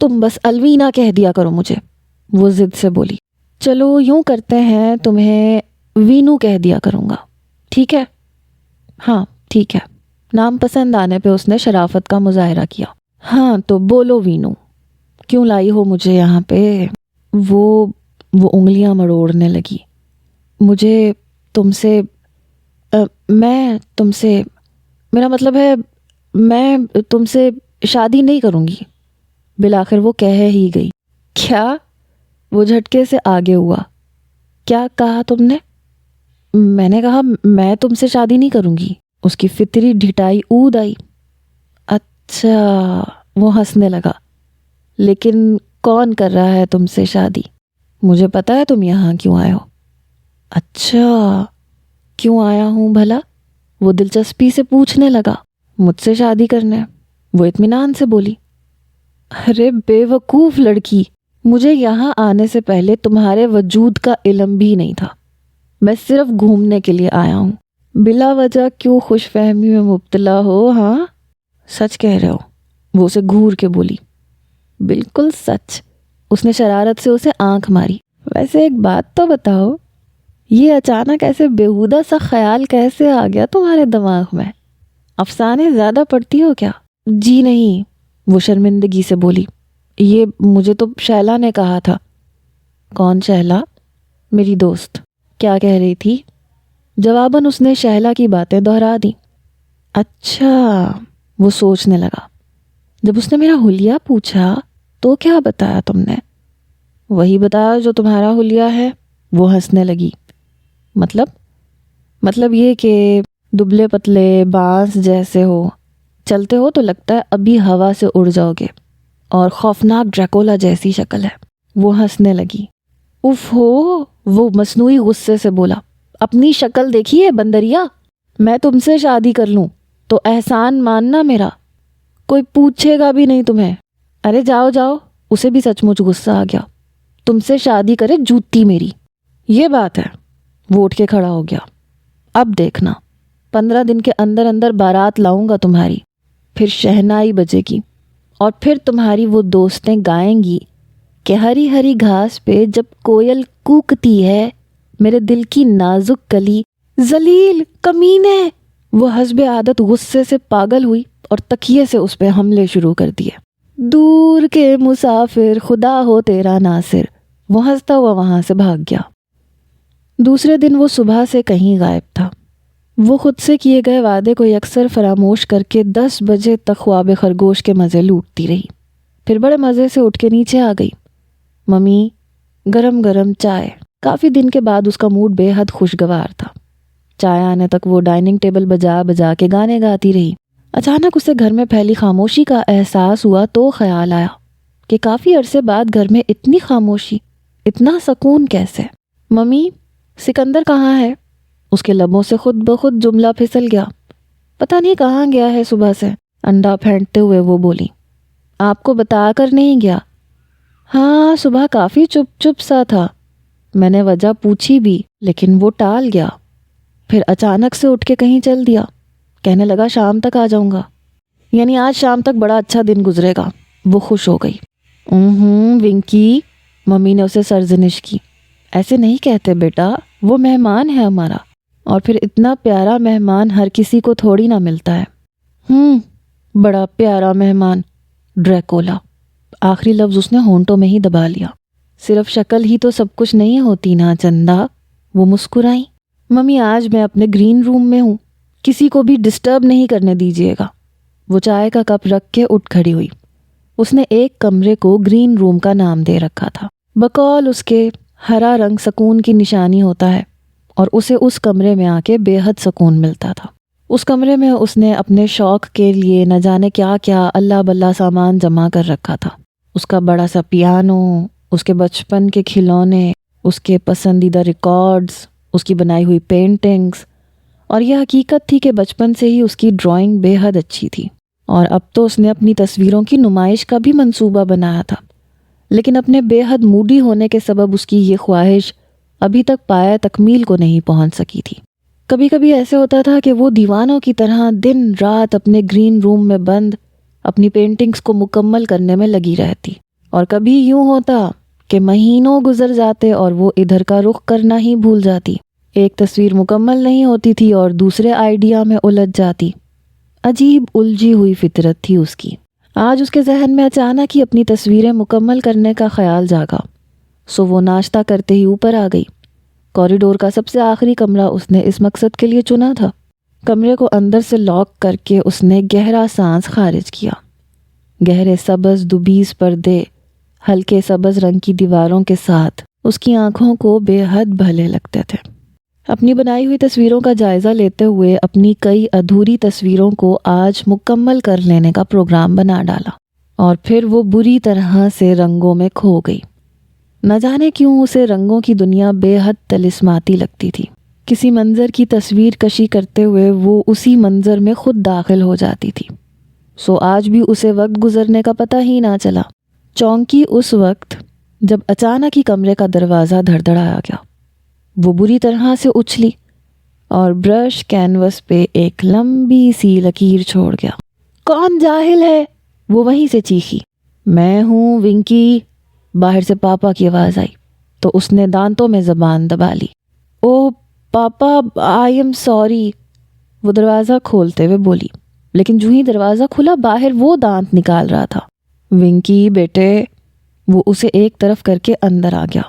تم بس الوینا کہہ دیا کرو مجھے، وہ ضد سے بولی۔ چلو یوں کرتے ہیں، تمہیں وینو کہہ دیا کروں گا، ٹھیک ہے؟ ہاں ٹھیک ہے۔ نام پسند آنے پہ اس نے شرافت کا مظاہرہ کیا۔ ہاں تو بولو وینو، کیوں لائی ہو مجھے یہاں پہ؟ وہ انگلیاں مڑوڑنے لگی۔ مجھے تم سے میں تم سے میرا مطلب ہے میں تم سے شادی نہیں کروں گی، بالآخر وہ کہہ ہی گئی۔ کیا؟ وہ جھٹکے سے آگے ہوا۔ کیا کہا تم نے؟ میں نے کہا میں تم سے شادی نہیں کروں گی۔ اس کی فطری ڈھٹائی اود آئی۔ اچھا، وہ ہنسنے لگا۔ لیکن کون کر رہا ہے تم سے شادی؟ مجھے پتا ہے تم یہاں کیوں آئے ہو۔ اچھا، کیوں آیا ہوں بھلا؟ وہ دلچسپی سے پوچھنے لگا۔ مجھ سے شادی کرنے، وہ اطمینان سے بولی۔ ارے بے وقوف لڑکی، مجھے یہاں آنے سے پہلے تمہارے وجود کا علم بھی نہیں تھا۔ میں صرف گھومنے کے لیے آیا ہوں۔ بلا وجہ کیوں خوش فہمی میں مبتلا ہو؟ ہاں سچ کہہ رہے ہو؟ وہ اسے گھور کے بولی۔ بالکل سچ، اس نے شرارت سے اسے آنکھ ماری۔ ویسے ایک بات تو بتاؤ، یہ اچانک ایسے بیہودہ سا خیال کیسے آ گیا تمہارے دماغ میں؟ افسانے زیادہ پڑھتی ہو کیا؟ جی نہیں، وہ شرمندگی سے بولی، یہ مجھے تو شیلا نے کہا تھا۔ کون شیلا؟ میری دوست۔ کیا کہہ رہی تھی؟ جواباً اس نے شیلا کی باتیں دہرا دیں۔ اچھا، وہ سوچنے لگا۔ جب اس نے میرا حلیہ پوچھا تو کیا بتایا تم نے؟ وہی بتایا جو تمہارا حلیہ ہے، وہ ہنسنے لگی۔ مطلب یہ کہ دبلے پتلے بانس جیسے ہو، چلتے ہو تو لگتا ہے ابھی ہوا سے اڑ جاؤ گے، اور خوفناک ڈریکولا جیسی شکل ہے۔ وہ ہنسنے لگی۔ اف ہو، وہ مصنوعی غصے سے بولا، اپنی شکل دیکھیے بندریا، میں تم سے شادی کر لوں تو احسان ماننا میرا، کوئی پوچھے گا بھی نہیں تمہیں۔ ارے جاؤ جاؤ، اسے بھی سچ مچ غصہ آ گیا۔ تم سے شادی کرے جوتی میری، یہ بات ہے۔ وہ اٹھ کے کھڑا ہو گیا۔ اب دیکھنا، 15 دن کے اندر اندر بارات لاؤں گا تمہاری، پھر شہنائی بجے گی، اور پھر تمہاری وہ دوستیں گائیں گی کہ ہری ہری گھاس پہ جب کوئل کوکتی ہے، میرے دل کی نازک کلی، ذلیل کمینے۔ وہ حسب عادت غصے سے پاگل ہوئی اور تکیے سے اس پہ حملے شروع کر دیے۔ دور کے مسافر خدا ہو تیرا ناصر، وہ ہنستا ہوا وہاں سے بھاگ گیا۔ دوسرے دن وہ صبح سے کہیں غائب تھا۔ وہ خود سے کیے گئے وعدے کو یکسر فراموش کر کے 10 بجے تک خواب خرگوش کے مزے لوٹتی رہی۔ پھر بڑے مزے سے اٹھ کے نیچے آ گئی۔ ممی، گرم گرم چائے۔ کافی دن کے بعد اس کا موڈ بے حد خوشگوار تھا۔ چائے آنے تک وہ ڈائننگ ٹیبل بجا بجا کے گانے گاتی رہی۔ اچانک اسے گھر میں پھیلی خاموشی کا احساس ہوا تو خیال آیا کہ کافی عرصے بعد گھر میں اتنی خاموشی، اتنا سکون کیسے؟ ممی، سکندر کہاں ہے؟ اس کے لبوں سے خود بخود جملہ پھسل گیا۔ پتہ نہیں کہاں گیا ہے صبح سے، انڈا پھینٹتے ہوئے وہ بولی۔ آپ کو بتا کر نہیں گیا؟ ہاں، صبح کافی چپ چپ سا تھا، میں نے وجہ پوچھی بھی لیکن وہ ٹال گیا۔ پھر اچانک سے اٹھ کے کہیں چل دیا، کہنے لگا شام تک آ جاؤں گا، یعنی آج شام تک بڑا اچھا دن گزرے گا۔ وہ خوش ہو گئی۔ ونکی، ممی نے اسے سرزنش کی، ایسے نہیں کہتے بیٹا، وہ مہمان ہے ہمارا، اور پھر اتنا پیارا مہمان ہر کسی کو تھوڑی نہ ملتا ہے۔ بڑا پیارا مہمان، ڈریکولا۔ آخری لفظ اس نے ہونٹوں میں ہی دبا لیا۔ صرف شکل ہی تو سب کچھ نہیں ہوتی نا چندا۔ وہ مسکرائیں۔ ممی، آج میں اپنے گرین روم میں ہوں، کسی کو بھی ڈسٹرب نہیں کرنے دیجیے گا۔ وہ چائے کا کپ رکھ کے اٹھ کھڑی ہوئی۔ اس نے ایک کمرے کو گرین روم کا نام دے رکھا تھا، بقول اس کے ہرا رنگ سکون کی نشانی ہوتا ہے، اور اسے اس کمرے میں آ کے بے حد سکون ملتا تھا۔ اس کمرے میں اس نے اپنے شوق کے لیے نہ جانے کیا کیا اللہ بلہ سامان جمع کر رکھا تھا۔ اس کا بڑا سا پیانو، اس کے بچپن کے کھلونے، اس کے پسندیدہ ریکارڈز، اس کی بنائی ہوئی پینٹنگز، اور یہ حقیقت تھی کہ بچپن سے ہی اس کی ڈرائنگ بے حد اچھی تھی، اور اب تو اس نے اپنی تصویروں کی نمائش کا بھی منصوبہ بنایا تھا، لیکن اپنے بے حد موڈی ہونے کے سبب اس کی یہ خواہش ابھی تک پایہ تکمیل کو نہیں پہنچ سکی تھی۔ کبھی کبھی ایسے ہوتا تھا کہ وہ دیوانوں کی طرح دن رات اپنے گرین روم میں بند اپنی پینٹنگز کو مکمل کرنے میں لگی رہتی، اور کبھی یوں ہوتا کہ مہینوں گزر جاتے اور وہ ادھر کا رخ کرنا ہی بھول جاتی۔ ایک تصویر مکمل نہیں ہوتی تھی اور دوسرے آئیڈیا میں الجھ جاتی۔ عجیب الجھی ہوئی فطرت تھی اس کی۔ آج اس کے ذہن میں اچانک ہی اپنی تصویریں مکمل کرنے کا خیال جاگا، سو وہ ناشتہ کرتے ہی اوپر آ گئی۔ کوریڈور کا سب سے آخری کمرہ اس نے اس مقصد کے لیے چنا تھا۔ کمرے کو اندر سے لاک کر کے اس نے گہرا سانس خارج کیا۔ گہرے سبز دوبیز پردے ہلکے سبز رنگ کی دیواروں کے ساتھ اس کی آنکھوں کو بے حد بھلے لگتے تھے۔ اپنی بنائی ہوئی تصویروں کا جائزہ لیتے ہوئے اپنی کئی ادھوری تصویروں کو آج مکمل کر لینے کا پروگرام بنا ڈالا، اور پھر وہ بری طرح سے رنگوں میں کھو گئی۔ نہ جانے کیوں اسے رنگوں کی دنیا بے حد طلسماتی لگتی تھی۔ کسی منظر کی تصویر کشی کرتے ہوئے وہ اسی منظر میں خود داخل ہو جاتی تھی، سو آج بھی اسے وقت گزرنے کا پتہ ہی نہ چلا۔ چونکی اس وقت جب اچانک ہی کمرے کا دروازہ دھڑدھڑایا گیا۔ وہ بری طرح سے اچھلی اور برش کینوس پہ ایک لمبی سی لکیر چھوڑ گیا۔ کون جاہل ہے؟ وہ وہیں سے چیخی۔ میں ہوں ونکی، باہر سے پاپا کی آواز آئی تو اس نے دانتوں میں زبان دبا لی۔ او پاپا، آئی ایم سوری، وہ دروازہ کھولتے ہوئے بولی۔ لیکن جو ہی دروازہ کھلا باہر وہ دانت نکال رہا تھا۔ ونکی بیٹے، وہ اسے ایک طرف کر کے اندر آ گیا۔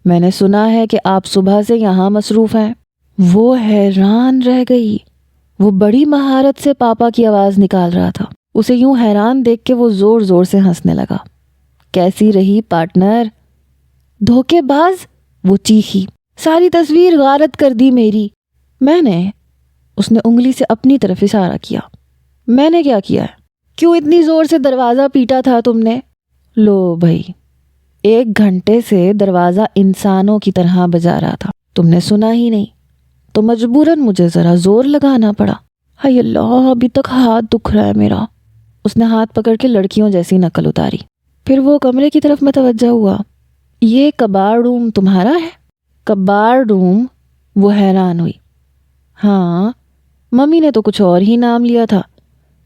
میں نے سنا ہے کہ آپ صبح سے یہاں مصروف ہیں۔ وہ حیران رہ گئی۔ وہ بڑی مہارت سے پاپا کی آواز نکال رہا تھا۔ اسے یوں حیران دیکھ کے وہ زور زور سے ہنسنے لگا۔ کیسی رہی پارٹنر؟ دھوکے باز، وہ چیخی۔ ساری تصویر غارت کر دی میری۔ میں نے، اس نے انگلی سے اپنی طرف اشارہ کیا۔ میں نے کیا کیا ہے؟ کیوں اتنی زور سے دروازہ پیٹا تھا تم نے؟ لو بھائی، 1 گھنٹے سے دروازہ انسانوں کی طرح بجا رہا تھا، تم نے سنا ہی نہیں، تو مجبوراً مجھے ذرا زور لگانا پڑا۔ ہائے اللہ، ابھی تک ہاتھ دکھ رہا ہے میرا۔ اس نے ہاتھ پکڑ کے لڑکیوں جیسی نقل اتاری۔ پھر وہ کمرے کی طرف متوجہ ہوا۔ یہ کباڑ روم تمہارا ہے؟ کباڑ روم؟ وہ حیران ہوئی۔ ہاں، ممی نے تو کچھ اور ہی نام لیا تھا،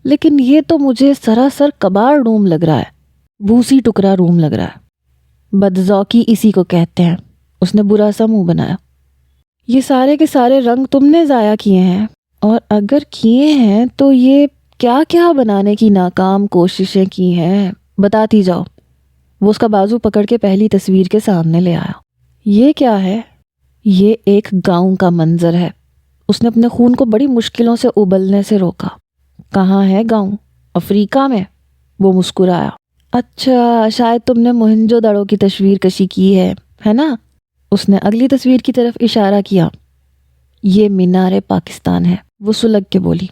لیکن یہ تو مجھے سراسر کباڑ روم لگ رہا ہے، بھوسی ٹکڑا روم لگ رہا ہے۔ بدذوقی اسی کو کہتے ہیں۔ اس نے برا سا منہ بنایا۔ یہ سارے کے سارے رنگ تم نے ضائع کیے ہیں، اور اگر کیے ہیں تو یہ کیا کیا بنانے کی ناکام کوششیں کی ہیں، بتاتی جاؤ۔ وہ اس کا بازو پکڑ کے پہلی تصویر کے سامنے لے آیا۔ یہ کیا ہے؟ یہ ایک گاؤں کا منظر ہے۔ اس نے اپنے خون کو بڑی مشکلوں سے ابلنے سے روکا۔ کہاں ہے گاؤں؟ افریقہ میں؟ وہ مسکرایا۔ اچھا، شاید تم نے موہنجو دڑو کی تصویر کشی کی ہے نا؟ اس نے اگلی تصویر کی طرف اشارہ کیا۔ یہ مینار پاکستان ہے، وہ سلگ کے بولی۔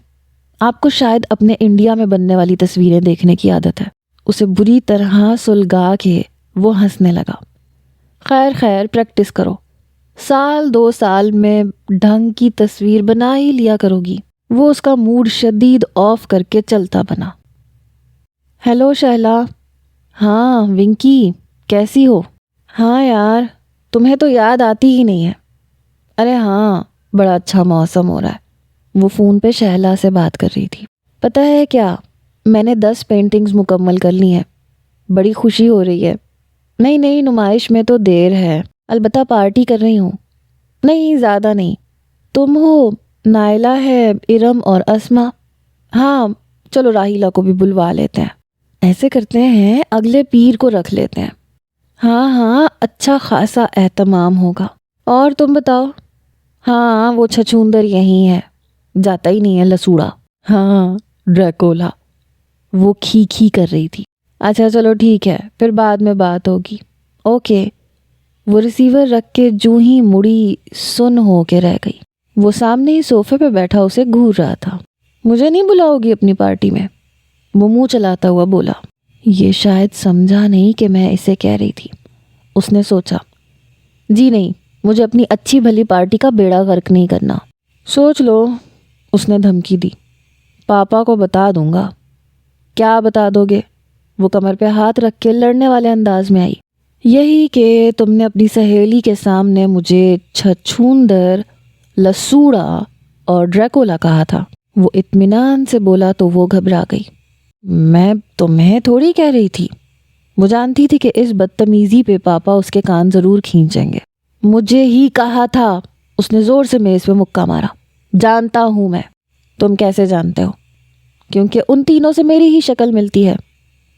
آپ کو شاید اپنے انڈیا میں بننے والی تصویریں دیکھنے کی عادت ہے۔ اسے بری طرح سلگا کے وہ ہنسنے لگا۔ خیر پریکٹس کرو، 1-2 سال میں ڈھنگ کی تصویر بنا ہی لیا کرو گی۔ وہ اس کا موڈ شدید آف کر کے چلتا بنا۔ ہیلو شہلا۔ ہاں ونکی، کیسی ہو؟ ہاں یار، تمہیں تو یاد آتی ہی نہیں ہے۔ ارے ہاں، بڑا اچھا موسم ہو رہا ہے۔ وہ فون پہ شہلا سے بات کر رہی تھی۔ پتہ ہے کیا، میں نے 10 پینٹنگز مکمل کر لی ہیں۔ بڑی خوشی ہو رہی ہے۔ نہیں، نمائش میں تو دیر ہے، البتہ پارٹی کر رہی ہوں۔ نہیں، زیادہ نہیں۔ تم ہو، نائلہ ہے، ارم اور اسما۔ ہاں چلو راہیلہ کو بھی بلوا لیتے ہیں۔ ایسے کرتے ہیں اگلے پیر کو رکھ لیتے ہیں۔ ہاں، اچھا خاصا اہتمام ہوگا۔ اور تم بتاؤ؟ ہاں، وہ چھچوندر یہی ہے، جاتا ہی نہیں ہے لسوڑا۔ ہاں، ڈریکولا۔ وہ کھی کر رہی تھی۔ اچھا چلو ٹھیک ہے، پھر بعد میں بات ہوگی۔ اوکے۔ وہ ریسیور رکھ کے جو ہی مڑی سن ہو کے رہ گئی۔ وہ سامنے ہی صوفے پہ بیٹھا اسے گھور رہا تھا۔ مجھے نہیں بلاؤ گی اپنی پارٹی میں؟ وہ منہ چلاتا ہوا بولا۔ یہ شاید سمجھا نہیں کہ میں اسے کہہ رہی تھی۔ اس نے سوچا، جی نہیں، مجھے اپنی اچھی بھلی پارٹی کا بیڑا غرق نہیں کرنا۔ سوچ لو، اس نے دھمکی دی۔ پاپا کو بتا دوں گا۔ کیا بتا دو گے؟ وہ کمر پہ ہاتھ رکھ کے لڑنے والے انداز میں آئی۔ یہی کہ تم نے اپنی سہیلی کے سامنے مجھے چھچھوندر، لسوڑا اور ڈریکولا کہا تھا۔ وہ اطمینان سے بولا تو وہ گھبرا گئی۔ میں تمہیں تھوڑی کہہ رہی تھی۔ وہ جانتی تھی کہ اس بدتمیزی پہ پاپا اس کے کان ضرور کھینچیں گے۔ مجھے ہی کہا تھا۔ اس نے زور سے میز پہ مکہ مارا۔ جانتا ہوں میں۔ تم کیسے جانتے ہو؟ کیونکہ ان تینوں سے میری ہی شکل ملتی ہے۔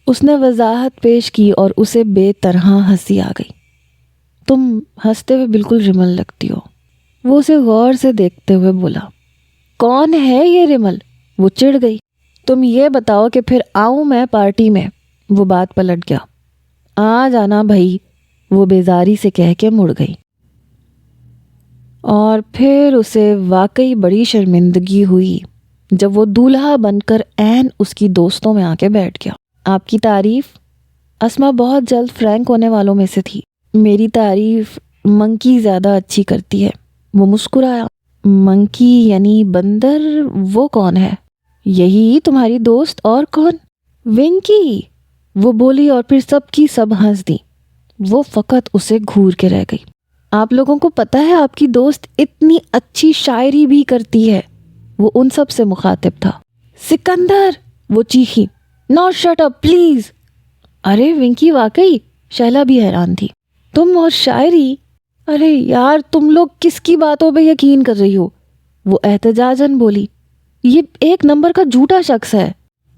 اس نے وضاحت پیش کی اور اسے بے طرح ہنسی آ گئی۔ تم ہنستے ہوئے بالکل رمل لگتی ہو۔ وہ اسے غور سے دیکھتے ہوئے بولا۔ کون ہے یہ رمل؟ وہ چڑ گئی۔ تم یہ بتاؤ کہ پھر آؤں میں پارٹی میں؟ وہ بات پلٹ گیا۔ آ جانا بھائی، وہ بیزاری سے کہہ کے مڑ گئی۔ اور پھر اسے واقعی بڑی شرمندگی ہوئی جب وہ دولہا بن کر عین اس کی دوستوں میں آ کے بیٹھ گیا۔ آپ کی تعریف؟ اسما بہت جلد فرینک ہونے والوں میں سے تھی۔ میری تعریف منکی زیادہ اچھی کرتی ہے۔ وہ مسکرایا۔ منکی یعنی بندر؟ وہ کون ہے؟ یہی تمہاری دوست، اور کون؟ ونکی، وہ بولی اور پھر سب کی سب ہنس دی۔ وہ فقط اسے گھور کے رہ گئی۔ آپ لوگوں کو پتہ ہے آپ کی دوست اتنی اچھی شاعری بھی کرتی ہے؟ وہ ان سب سے مخاطب تھا۔ سکندر، وہ چیخی۔ Not shut up please. ارے ونکی، واقعی؟ شہلا بھی حیران تھی۔ تم اور شاعری؟ ارے یار، تم لوگ کس کی باتوں پہ یقین کر رہی ہو؟ وہ احتجاجاً بولی۔ یہ ایک نمبر کا جھوٹا شخص ہے۔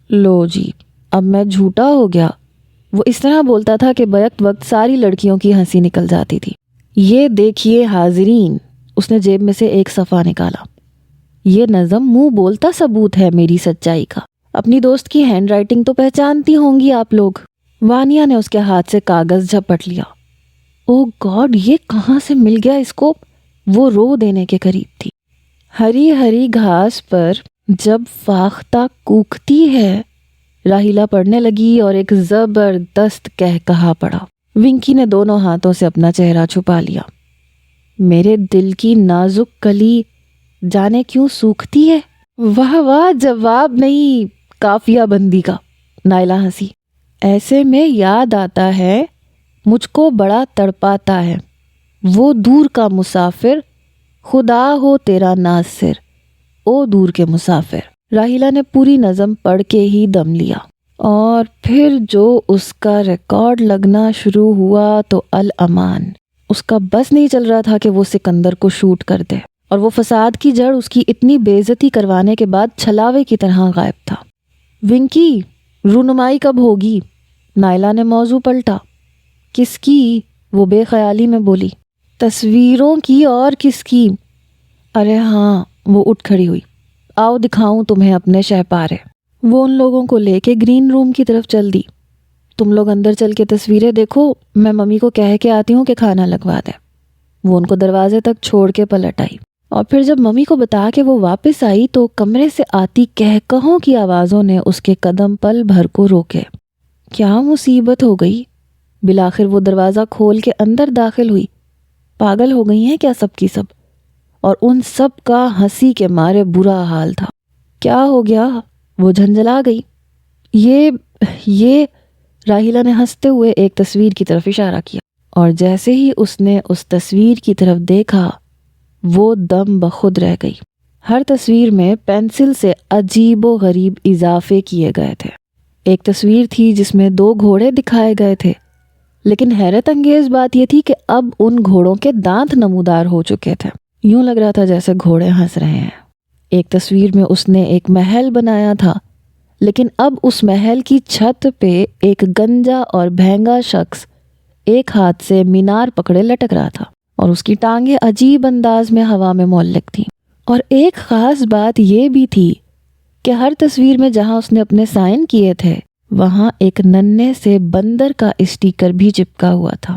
لو جی، اب میں جھوٹا ہو گیا۔ وہ اس طرح بولتا تھا کہ بیک وقت ساری لڑکیوں کی ہنسی نکل جاتی تھی۔ یہ دیکھیے حاضرین، اس نے جیب میں سے ایک صفحہ نکالا۔ یہ نظم منہ بولتا ثبوت ہے میری سچائی کا۔ اپنی دوست کی ہینڈ رائٹنگ تو پہچانتی ہوں گی آپ لوگ۔ وانیہ نے اس کے ہاتھ سے کاغذ جھپٹ لیا۔ او گاڈ، یہ کہاں سے مل گیا اس کو؟ وہ رو دینے کے قریب تھی۔ ہری ہری گھاس پر جب فاختہ کوکھتی ہے، راہیلہ پڑھنے لگی اور ایک زبردست قہقہا پڑا۔ ونکی نے دونوں ہاتھوں سے اپنا چہرہ چھپا لیا۔ میرے دل کی نازک کلی جانے کیوں سوکھتی ہے؟ واہ واہ، جواب نہیں، قافیہ بندی کا۔ نائلہ ہنسی۔ ایسے میں یاد آتا ہے، مجھ کو بڑا تڑپاتا ہے وہ دور کا مسافر، خدا ہو تیرا ناصر، او دور کے مسافر۔ راہیلہ نے پوری نظم پڑھ کے ہی دم لیا، اور پھر جو اس کا ریکارڈ لگنا شروع ہوا تو الامان۔ اس کا بس نہیں چل رہا تھا کہ وہ سکندر کو شوٹ کر دے، اور وہ فساد کی جڑ اس کی اتنی بے عزتی کروانے کے بعد چھلاوے کی طرح غائب تھا۔ ونکی، رونمائی کب ہوگی؟ نائلہ نے موضوع پلٹا۔ کس کی؟ وہ بے خیالی میں بولی۔ تصویروں کی، اور کس کی؟ ارے ہاں، وہ اٹھ کھڑی ہوئی۔ آؤ دکھاؤں تمہیں اپنے شہپارے۔ وہ ان لوگوں کو لے کے گرین روم کی طرف چل دی۔ تم لوگ اندر چل کے تصویریں دیکھو، میں ممی کو کہہ کے آتی ہوں کہ کھانا لگوا دے۔ وہ ان کو دروازے تک چھوڑ کے پلٹ آئی، اور پھر جب ممی کو بتا کے وہ واپس آئی تو کمرے سے آتی کہکہوں کی آوازوں نے اس کے قدم پل بھر کو روکے۔ کیا مصیبت ہو گئی؟ بالآخر وہ دروازہ کھول کے اندر داخل ہوئی۔ پاگل ہو گئی ہیں کیا سب کی سب؟ اور ان سب کا ہنسی کے مارے برا حال تھا۔ کیا ہو گیا؟ وہ جھنجھلا گئی۔ یہ راہیلہ نے ہنستے ہوئے ایک تصویر کی طرف اشارہ کیا، اور جیسے ہی اس نے اس تصویر کی طرف دیکھا وہ دم بخود رہ گئی۔ ہر تصویر میں پینسل سے عجیب و غریب اضافے کیے گئے تھے۔ ایک تصویر تھی جس میں 2 گھوڑے دکھائے گئے تھے، لیکن حیرت انگیز بات یہ تھی کہ اب ان گھوڑوں کے دانت نمودار ہو چکے تھے۔ یوں لگ رہا تھا جیسے گھوڑے ہنس رہے ہیں۔ ایک تصویر میں اس نے ایک محل بنایا تھا، لیکن اب اس محل کی چھت پہ ایک گنجا اور بھینگا شخص ایک ہاتھ سے مینار پکڑے لٹک رہا تھا، اور اس کی ٹانگیں عجیب انداز میں ہوا میں معلق تھیں۔ اور ایک خاص بات یہ بھی تھی کہ ہر تصویر میں جہاں اس نے اپنے سائن کیے تھے وہاں ایک ننھے سے بندر کا اسٹیکر بھی چپکا ہوا تھا،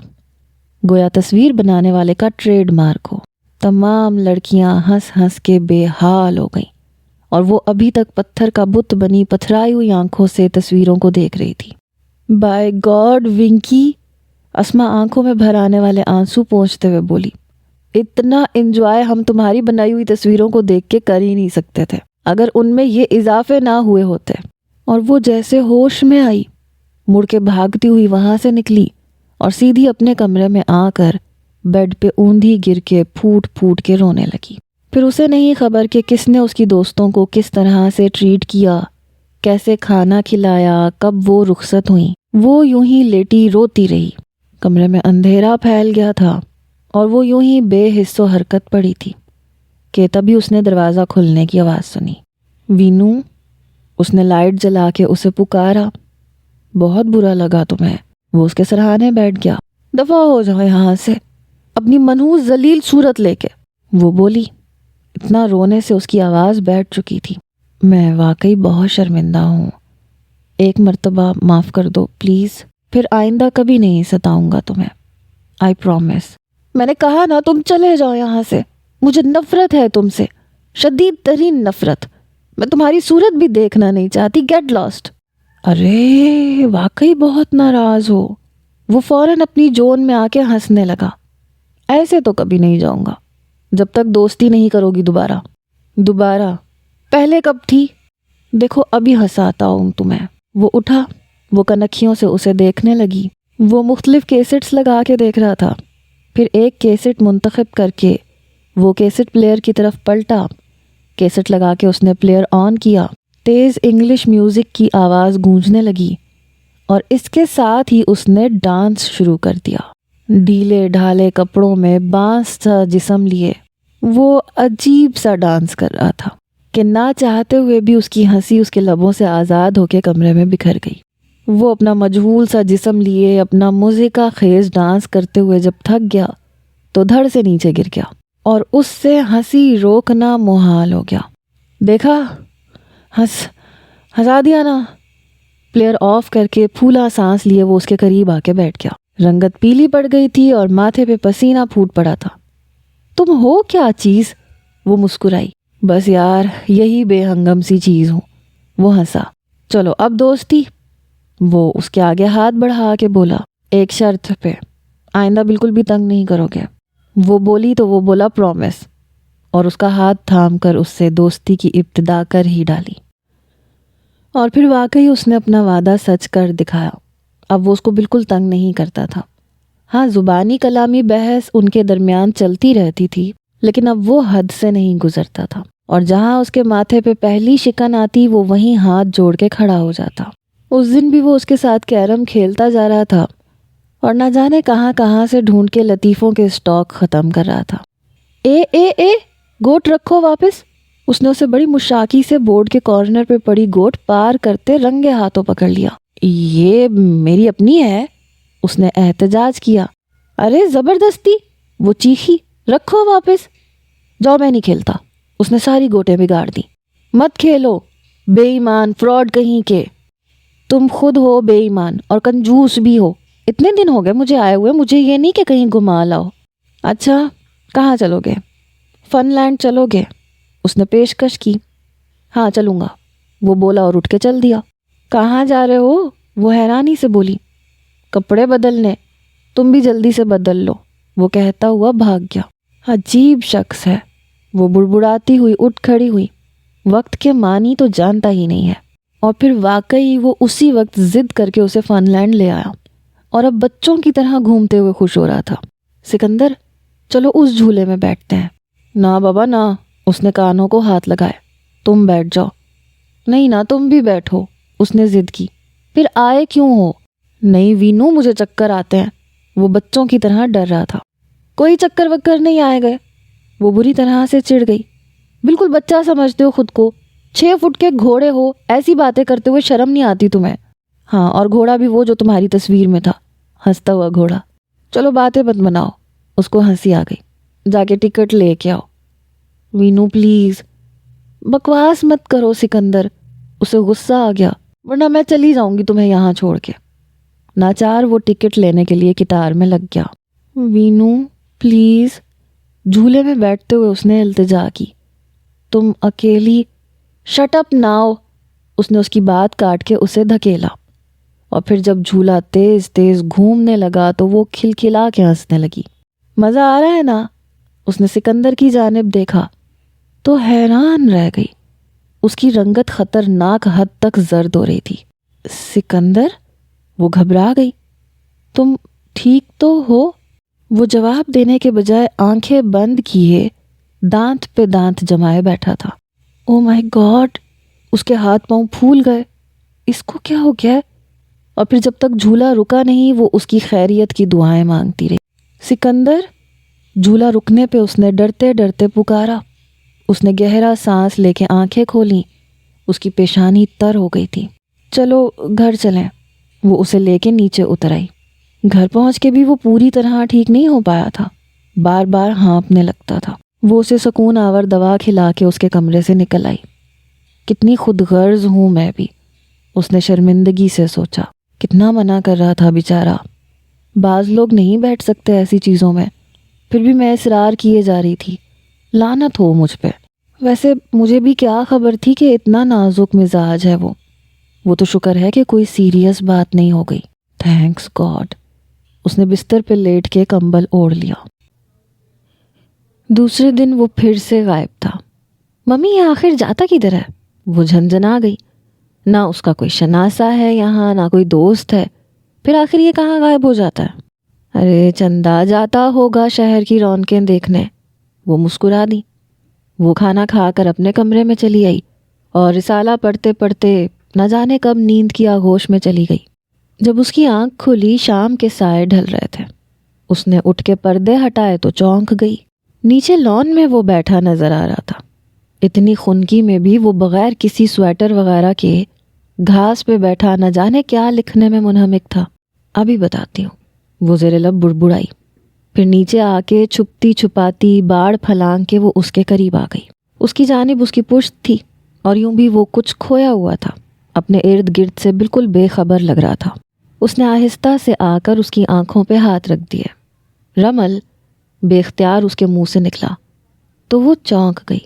گویا تصویر بنانے والے کا ٹریڈ مارک ہو۔ تمام لڑکیاں ہنس ہنس کے بے حال ہو گئیں، اور وہ ابھی تک پتھر کا بت بنی پتھرائی ہوئی آنکھوں سے تصویروں کو دیکھ رہی تھی۔ بائی گاڈ ونکی، اسما آنکھوں میں بھر آنے والے آنسو پونچھتے ہوئے بولی، اتنا انجوائے ہم تمہاری بنائی ہوئی تصویروں کو دیکھ کے کر ہی نہیں سکتے تھے اگر ان میں یہ اضافے نہ ہوئے ہوتے۔ اور وہ جیسے ہوش میں آئی، مڑ کے بھاگتی ہوئی وہاں سے نکلی اور سیدھی اپنے کمرے میں آ کر بیڈ پہ اوندھی گر کے پھوٹ پھوٹ کے رونے لگی۔ پھر اسے نہیں خبر کہ کس نے اس کی دوستوں کو کس طرح سے ٹریٹ کیا، کیسے کھانا کھلایا، کب وہ رخصت ہوئیں۔ وہ یوں ہی لیٹی روتی رہی۔ کمرے میں اندھیرا پھیل گیا تھا اور وہ یوں ہی بے حس و حرکت پڑی تھی کہ تبھی اس نے دروازہ کھلنے کی آواز سنی۔ وینو، اس نے لائٹ جلا کے اسے پکارا۔ بہت برا لگا تمہیں؟ وہ اس کے سرہانے بیٹھ گیا۔ دفع ہو جاؤ یہاں سے اپنی منحوس ذلیل صورت لے کے، وہ بولی۔ اتنا رونے سے اس کی آواز بیٹھ چکی تھی۔ میں واقعی بہت شرمندہ ہوں، ایک مرتبہ معاف کر دو پلیز، پھر آئندہ کبھی نہیں ستاؤں گا تمہیں، آئی پرومس۔ میں نے کہا نا تم چلے جاؤ یہاں سے، مجھے نفرت ہے تم سے، شدید ترین نفرت، میں تمہاری صورت بھی دیکھنا نہیں چاہتی، گیٹ لاسٹ۔ ارے واقعی بہت ناراض ہو؟ وہ فوراً اپنی جون میں آ کے ہنسنے لگا۔ ایسے تو کبھی نہیں جاؤں گا جب تک دوستی نہیں کرو گی دوبارہ؟ پہلے کب تھی؟ دیکھو ابھی ہنساتا ہوں تمہیں۔ وہ اٹھا، وہ کنکھیوں سے اسے دیکھنے لگی۔ وہ مختلف کیسٹس لگا کے دیکھ رہا تھا، پھر ایک کیسٹ منتخب کر کے وہ کیسٹ پلیئر کی طرف پلٹا۔ کیسٹ لگا کے اس نے پلیئر آن کیا، تیز انگلش میوزک کی آواز گونجنے لگی، اور اس کے ساتھ ہی اس نے ڈانس شروع کر دیا۔ ڈھیلے ڈھالے کپڑوں میں بانس سا جسم لیے وہ عجیب سا ڈانس کر رہا تھا۔ کہ نہ چاہتے ہوئے بھی اس کی ہنسی اس کے لبوں سے آزاد ہو کے کمرے میں بکھر گئی۔ وہ اپنا مجہول سا جسم لیے اپنا موسیقی خیز ڈانس کرتے ہوئے جب تھک گیا تو دھڑ سے نیچے گر گیا اور اس سے ہنسی روکنا محال ہو گیا۔ دیکھا، ہنسا دیا نا۔ پلیئر آف کر کے پھولا سانس لیے وہ اس کے قریب آ کے بیٹھ گیا۔ رنگت پیلی پڑ گئی تھی اور ماتھے پہ پسینہ پھوٹ پڑا تھا۔ تم ہو کیا چیز؟ وہ مسکرائی۔ بس یار، یہی بے ہنگم سی چیز ہوں۔ وہ ہنسا۔ چلو اب دوستی؟ وہ اس کے آگے ہاتھ بڑھا کے بولا، ایک شرط پہ، آئندہ بالکل بھی تنگ نہیں کرو گے۔ وہ بولی تو وہ بولا پرومس، اور اس کا ہاتھ تھام کر اس سے دوستی کی ابتدا کر ہی ڈالی۔ اور پھر واقعی اس نے اپنا وعدہ سچ کر دکھایا۔ اب وہ اس کو بالکل تنگ نہیں کرتا تھا۔ ہاں، زبانی کلامی بحث ان کے درمیان چلتی رہتی تھی، لیکن اب وہ حد سے نہیں گزرتا تھا، اور جہاں اس کے ماتھے پہ پہلی شکن آتی وہ وہیں ہاتھ جوڑ کے کھڑا ہو جاتا۔ اس دن بھی وہ اس کے ساتھ کیرم کھیلتا جا رہا تھا اور نہ جانے کہاں کہاں سے ڈھونڈ کے لطیفوں کے سٹاک ختم کر رہا تھا۔ اے گوٹ رکھو واپس۔ اس نے اسے بڑی مشاکی سے بورڈ کے کارنر پہ پڑی گوٹ پار کرتے رنگے ہاتھوں پکڑ لیا۔ یہ میری اپنی ہے، اس نے احتجاج کیا۔ ارے زبردستی، وہ چیخی، رکھو واپس۔ جاؤ، میں نہیں کھیلتا۔ اس نے ساری گوٹیں بگاڑ دی۔ مت کھیلو، بے ایمان فراڈ کہیں کے۔ تم خود ہو بے ایمان اور کنجوس بھی ہو۔ اتنے دن ہو گئے مجھے آئے ہوئے، مجھے یہ نہیں کہ کہیں گھما لاؤ۔ اچھا، کہاں چلو گے؟ فن لینڈ چلو گے؟ اس نے پیشکش کی۔ ہاں چلوں گا، وہ بولا اور اٹھ کے چل دیا۔ کہاں جا رہے ہو؟ وہ حیرانی سے بولی۔ کپڑے بدلنے۔ تم بھی جلدی سے بدل لو، وہ کہتا ہوا بھاگ گیا۔ عجیب شخص ہے، وہ بڑبڑاتی ہوئی اٹھ کھڑی ہوئی۔ وقت کے معنی تو جانتا ہی نہیں ہے۔ اور پھر واقعی وہ اسی وقت ضد کر کے اسے فن لینڈ لے آیا اور اب بچوں کی طرح گھومتے ہوئے خوش ہو رہا تھا۔ سکندر، چلو اس جھولے میں بیٹھتے ہیں۔ نہ بابا نہ، اس نے کانوں کو ہاتھ لگائے۔ تم بیٹھ جاؤ۔ نہیں نا، تم بھی بیٹھو، اس نے ضد کی۔ پھر آئے کیوں ہو؟ نہیں وینو، مجھے چکر آتے ہیں۔ وہ بچوں کی طرح ڈر رہا تھا۔ کوئی چکر وکر نہیں آئے گئے، وہ بری طرح سے چڑ گئی۔ بالکل بچہ سمجھتے ہو خود کو، 6 فٹ کے گھوڑے ہو، ایسی باتیں کرتے ہوئے شرم نہیں آتی تمہیں؟ ہاں، اور گھوڑا بھی وہ جو تمہاری تصویر میں تھا، ہنستا ہوا گھوڑا۔ چلو باتیں مت بناؤ۔ اس کو ہنسی آ گئی۔ جا کے ٹکٹ لے کے آؤ۔ وینو پلیز۔ بکواس مت کرو سکندر، اسے غصہ آ گیا، ورنہ میں چلی جاؤں گی تمہیں یہاں چھوڑ کے۔ ناچار وہ ٹکٹ لینے کے لیے کٹار میں لگ گیا۔ وینو پلیز، جھولے میں بیٹھتے ہوئے اس نے التجا کی۔ تم اکیلی۔ شٹ اپ ناؤ، اس نے اس کی بات کاٹ کے اسے دھکیلا۔ اور پھر جب جھولا تیز تیز گھومنے لگا تو وہ کھلکھلا کے ہنسنے لگی۔ مزہ آ رہا ہے نا؟ اس نے سکندر کی جانب دیکھا تو حیران رہ گئی۔ اس کی رنگت خطرناک حد تک زرد ہو رہی تھی۔ سکندر، وہ گھبرا گئی۔ تم ٹھیک تو ہو؟ وہ جواب دینے کے بجائے آنکھیں بند کیے دانت پہ دانت جمائے بیٹھا تھا۔ او مائی گاڈ، اس کے ہاتھ پاؤں پھول گئے۔ اس کو کیا ہو گیا؟ اور پھر جب تک جھولا رکا نہیں وہ اس کی خیریت کی دعائیں مانگتی رہی۔ سکندر، جھولا رکنے پہ اس نے ڈرتے ڈرتے پکارا۔ اس نے گہرا سانس لے کے آنکھیں کھولیں۔ اس کی پیشانی تر ہو گئی تھی۔ چلو گھر چلیں، وہ اسے لے کے نیچے اتر آئی۔ گھر پہنچ کے بھی وہ پوری طرح ٹھیک نہیں ہو پایا تھا، بار بار ہانپنے لگتا تھا۔ وہ اسے سکون آور دوا کھلا کے اس کے کمرے سے نکل آئی۔ کتنی خود غرض ہوں میں بھی، اس نے شرمندگی سے سوچا۔ کتنا منع کر رہا تھا بیچارہ۔ بعض لوگ نہیں بیٹھ سکتے ایسی چیزوں میں، پھر بھی میں اصرار کیے جا رہی تھی۔ لعنت ہو مجھ پہ۔ ویسے مجھے بھی کیا خبر تھی کہ اتنا نازک مزاج ہے وہ تو شکر ہے کہ کوئی سیریس بات نہیں ہو گئی۔ Thanks God. اس نے بستر پہ لیٹ کے کمبل اوڑھ لیا۔ دوسرے دن وہ پھر سے غائب تھا۔ ممی یہ آخر جاتا کدھر ہے؟ وہ جھنجھنا گئی۔ نہ اس کا کوئی شناسا ہے یہاں، نہ کوئی دوست ہے، پھر آخر یہ کہاں غائب ہو جاتا ہے؟ ارے چندا جاتا ہوگا شہر کی رونقیں دیکھنے۔ وہ مسکرا دی۔ وہ کھانا کھا کر اپنے کمرے میں چلی آئی اور رسالہ پڑھتے پڑھتے نہ جانے کب نیند کی آغوش میں چلی گئی۔ جب اس کی آنکھ کھلی شام کے سائے ڈھل رہے تھے۔ اس نے اٹھ کے پردے ہٹائے تو چونک گئی۔ نیچے لان میں وہ بیٹھا نظر آ رہا تھا۔ اتنی خنکی میں بھی وہ بغیر کسی سویٹر وغیرہ کے گھاس پہ بیٹھا نہ جانے کیا لکھنے میں منہمک تھا۔ ابھی بتاتی ہوں، وہ زیر لب بڑبڑائی، پھر نیچے آ کے چھپتی چھپاتی باڑ پھلانگ کے وہ اس کے قریب آ گئی۔ اس کی جانب اس کی پشت تھی اور یوں بھی وہ کچھ کھویا ہوا تھا، اپنے ارد گرد سے بالکل بے خبر لگ رہا تھا۔ اس نے آہستہ سے آ کر اس کی آنکھوں پہ ہاتھ رکھ دیے۔ رمل بے اختیار اس کے منہ سے نکلا تو وہ چونک گئی،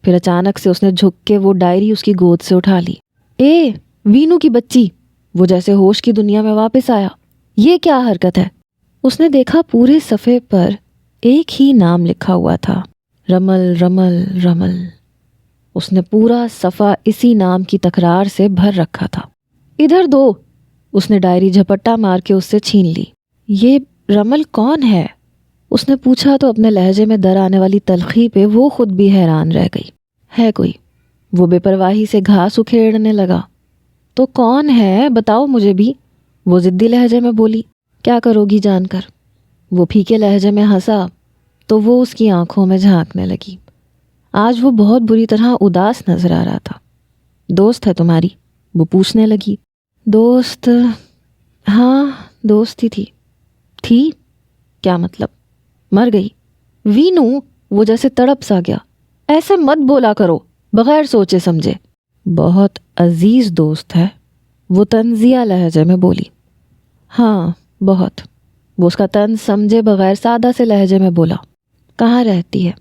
پھر اچانک سے اس نے جھک کے وہ ڈائری اس کی گود سے اٹھا لی۔ اے وینو کی بچی! وہ جیسے ہوش کی دنیا میں واپس آیا۔ یہ کیا حرکت ہے؟ اس نے دیکھا پورے صفحے پر ایک ہی نام لکھا ہوا تھا، رمل رمل رمل۔ اس نے پورا صفحہ اسی نام کی تکرار سے بھر رکھا تھا۔ ادھر دو! اس نے ڈائری جھپٹا مار کے اس سے چھین لی۔ یہ رمل کون ہے؟ اس نے پوچھا تو اپنے لہجے میں در آنے والی تلخی پہ وہ خود بھی حیران رہ گئی۔ ہے کوئی؟ وہ بے پرواہی سے گھاس اکھیڑنے لگا۔ تو کون ہے بتاؤ مجھے بھی، وہ ضدی لہجے میں بولی۔ کیا کرو گی جان کر؟ وہ پھیکے لہجے میں ہنسا تو وہ اس کی آنکھوں میں جھانکنے لگی۔ آج وہ بہت بری طرح اداس نظر آ رہا تھا۔ دوست ہے تمہاری؟ وہ پوچھنے لگی۔ دوست؟ ہاں دوست ہی تھی۔ تھی؟ کیا مطلب؟ مر گئی؟ وینو! وہ جیسے تڑپ سا گیا۔ ایسے مت بولا کرو بغیر سوچے سمجھے۔ بہت عزیز دوست ہے، وہ طنزیہ لہجے میں بولی۔ ہاں بہت، وہ اس کا طنز سمجھے بغیر سادہ سے لہجے میں بولا۔ کہاں رہتی ہے؟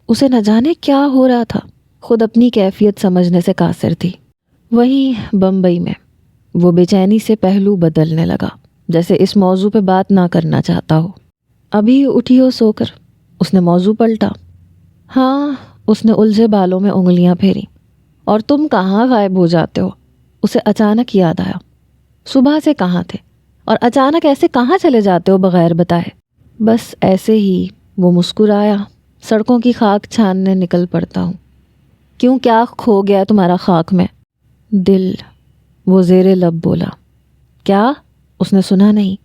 اسے نہ جانے کیا ہو رہا تھا، خود اپنی کیفیت سمجھنے سے قاصر تھی۔ وہیں بمبئی میں۔ وہ بے چینی سے پہلو بدلنے لگا، جیسے اس موضوع پہ بات نہ کرنا چاہتا ہو۔ ابھی اٹھی ہو سو کر؟ اس نے موضوع پلٹا۔ ہاں، اس نے الجھے بالوں میں انگلیاں پھیری۔ اور تم کہاں غائب ہو جاتے ہو؟ اسے اچانک یاد آیا۔ صبح سے کہاں تھے اور اچانک ایسے کہاں چلے جاتے ہو بغیر بتائے؟ بس ایسے ہی، وہ مسکرایا۔ سڑکوں کی خاک چھاننے نکل پڑتا ہوں۔ کیوں، کیا کھو گیا تمہارا خاک میں؟ دل، وہ زیر لب بولا۔ کیا؟ اس نے سنا نہیں۔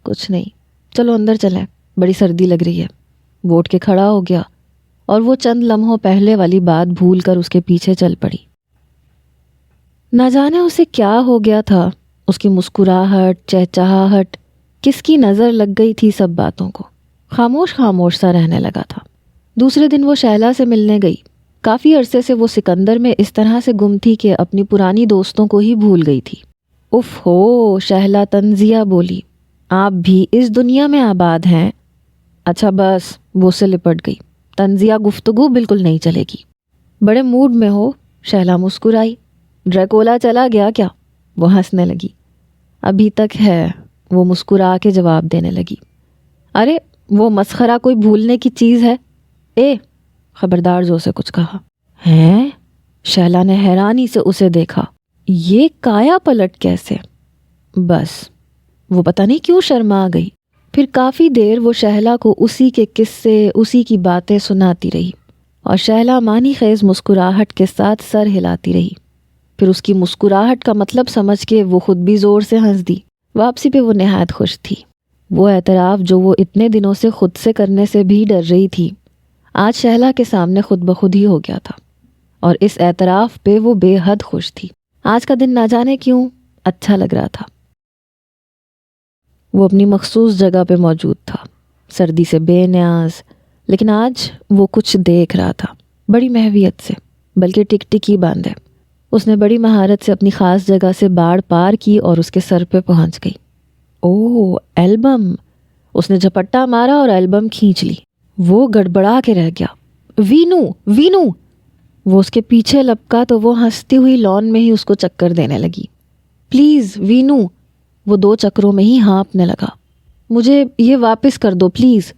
کچھ نہیں، چلو اندر چلیں، بڑی سردی لگ رہی ہے۔ وہ اٹھ کے کھڑا ہو گیا اور وہ چند لمحوں پہلے والی بات بھول کر اس کے پیچھے چل پڑی۔ نہ جانے اسے کیا ہو گیا تھا، اس کی مسکراہٹ، چہچہاہٹ، کس کی نظر لگ گئی تھی سب باتوں کو۔ خاموش خاموش سا رہنے لگا تھا۔ دوسرے دن وہ شہلا سے ملنے گئی۔ کافی عرصے سے وہ سکندر میں اس طرح سے گم تھی کہ اپنی پرانی دوستوں کو ہی بھول گئی تھی۔ اف ہو، شہلا طنزیہ بولی، آپ بھی اس دنیا میں آباد ہیں؟ اچھا بس، وہ سے لپٹ گئی۔ طنزیہ گفتگو بالکل نہیں چلے گی۔ بڑے موڈ میں ہو؟ شہلا مسکرائی۔ ڈریکولا چلا گیا کیا؟ وہ ہنسنے لگی۔ ابھی تک ہے، وہ مسکرا کے جواب دینے لگی۔ ارے وہ مسخرہ کوئی بھولنے کی چیز ہے؟ اے، خبردار جو سے کچھ کہا۔ ہیں؟ شہلا نے حیرانی سے اسے دیکھا۔ یہ کایا پلٹ کیسے؟ بس، وہ پتہ نہیں کیوں شرما گئی۔ پھر کافی دیر وہ شہلا کو اسی کے قصے، اسی کی باتیں سناتی رہی اور شہلا معنی خیز مسکراہٹ کے ساتھ سر ہلاتی رہی۔ پھر اس کی مسکراہٹ کا مطلب سمجھ کے وہ خود بھی زور سے ہنس دی۔ واپسی پہ وہ نہایت خوش تھی۔ وہ اعتراف جو وہ اتنے دنوں سے خود سے کرنے سے بھی ڈر رہی تھی، آج شہلا کے سامنے خود بخود ہی ہو گیا تھا، اور اس اعتراف پہ وہ بے حد خوش تھی۔ آج کا دن نہ جانے کیوں اچھا لگ رہا تھا۔ وہ اپنی مخصوص جگہ پہ موجود تھا، سردی سے بے نیاز، لیکن آج وہ کچھ دیکھ رہا تھا، بڑی محویت سے، بلکہ ٹک ٹکی باندھے۔ اس نے بڑی مہارت سے اپنی خاص جگہ سے باڑ پار کی اور اس کے سر پہ پہنچ گئی۔ اوہ، ایلبم! اس نے جھپٹا مارا اور ایلبم کھینچ لی۔ وہ گڑبڑا کے رہ گیا۔ وینو، وینو! وہ اس کے پیچھے لپکا تو وہ ہنستی ہوئی لان میں ہی اس کو چکر دینے لگی۔ پلیز وینو! وہ 2 چکروں میں ہی ہانپنے لگا۔ مجھے یہ واپس کر دو پلیز۔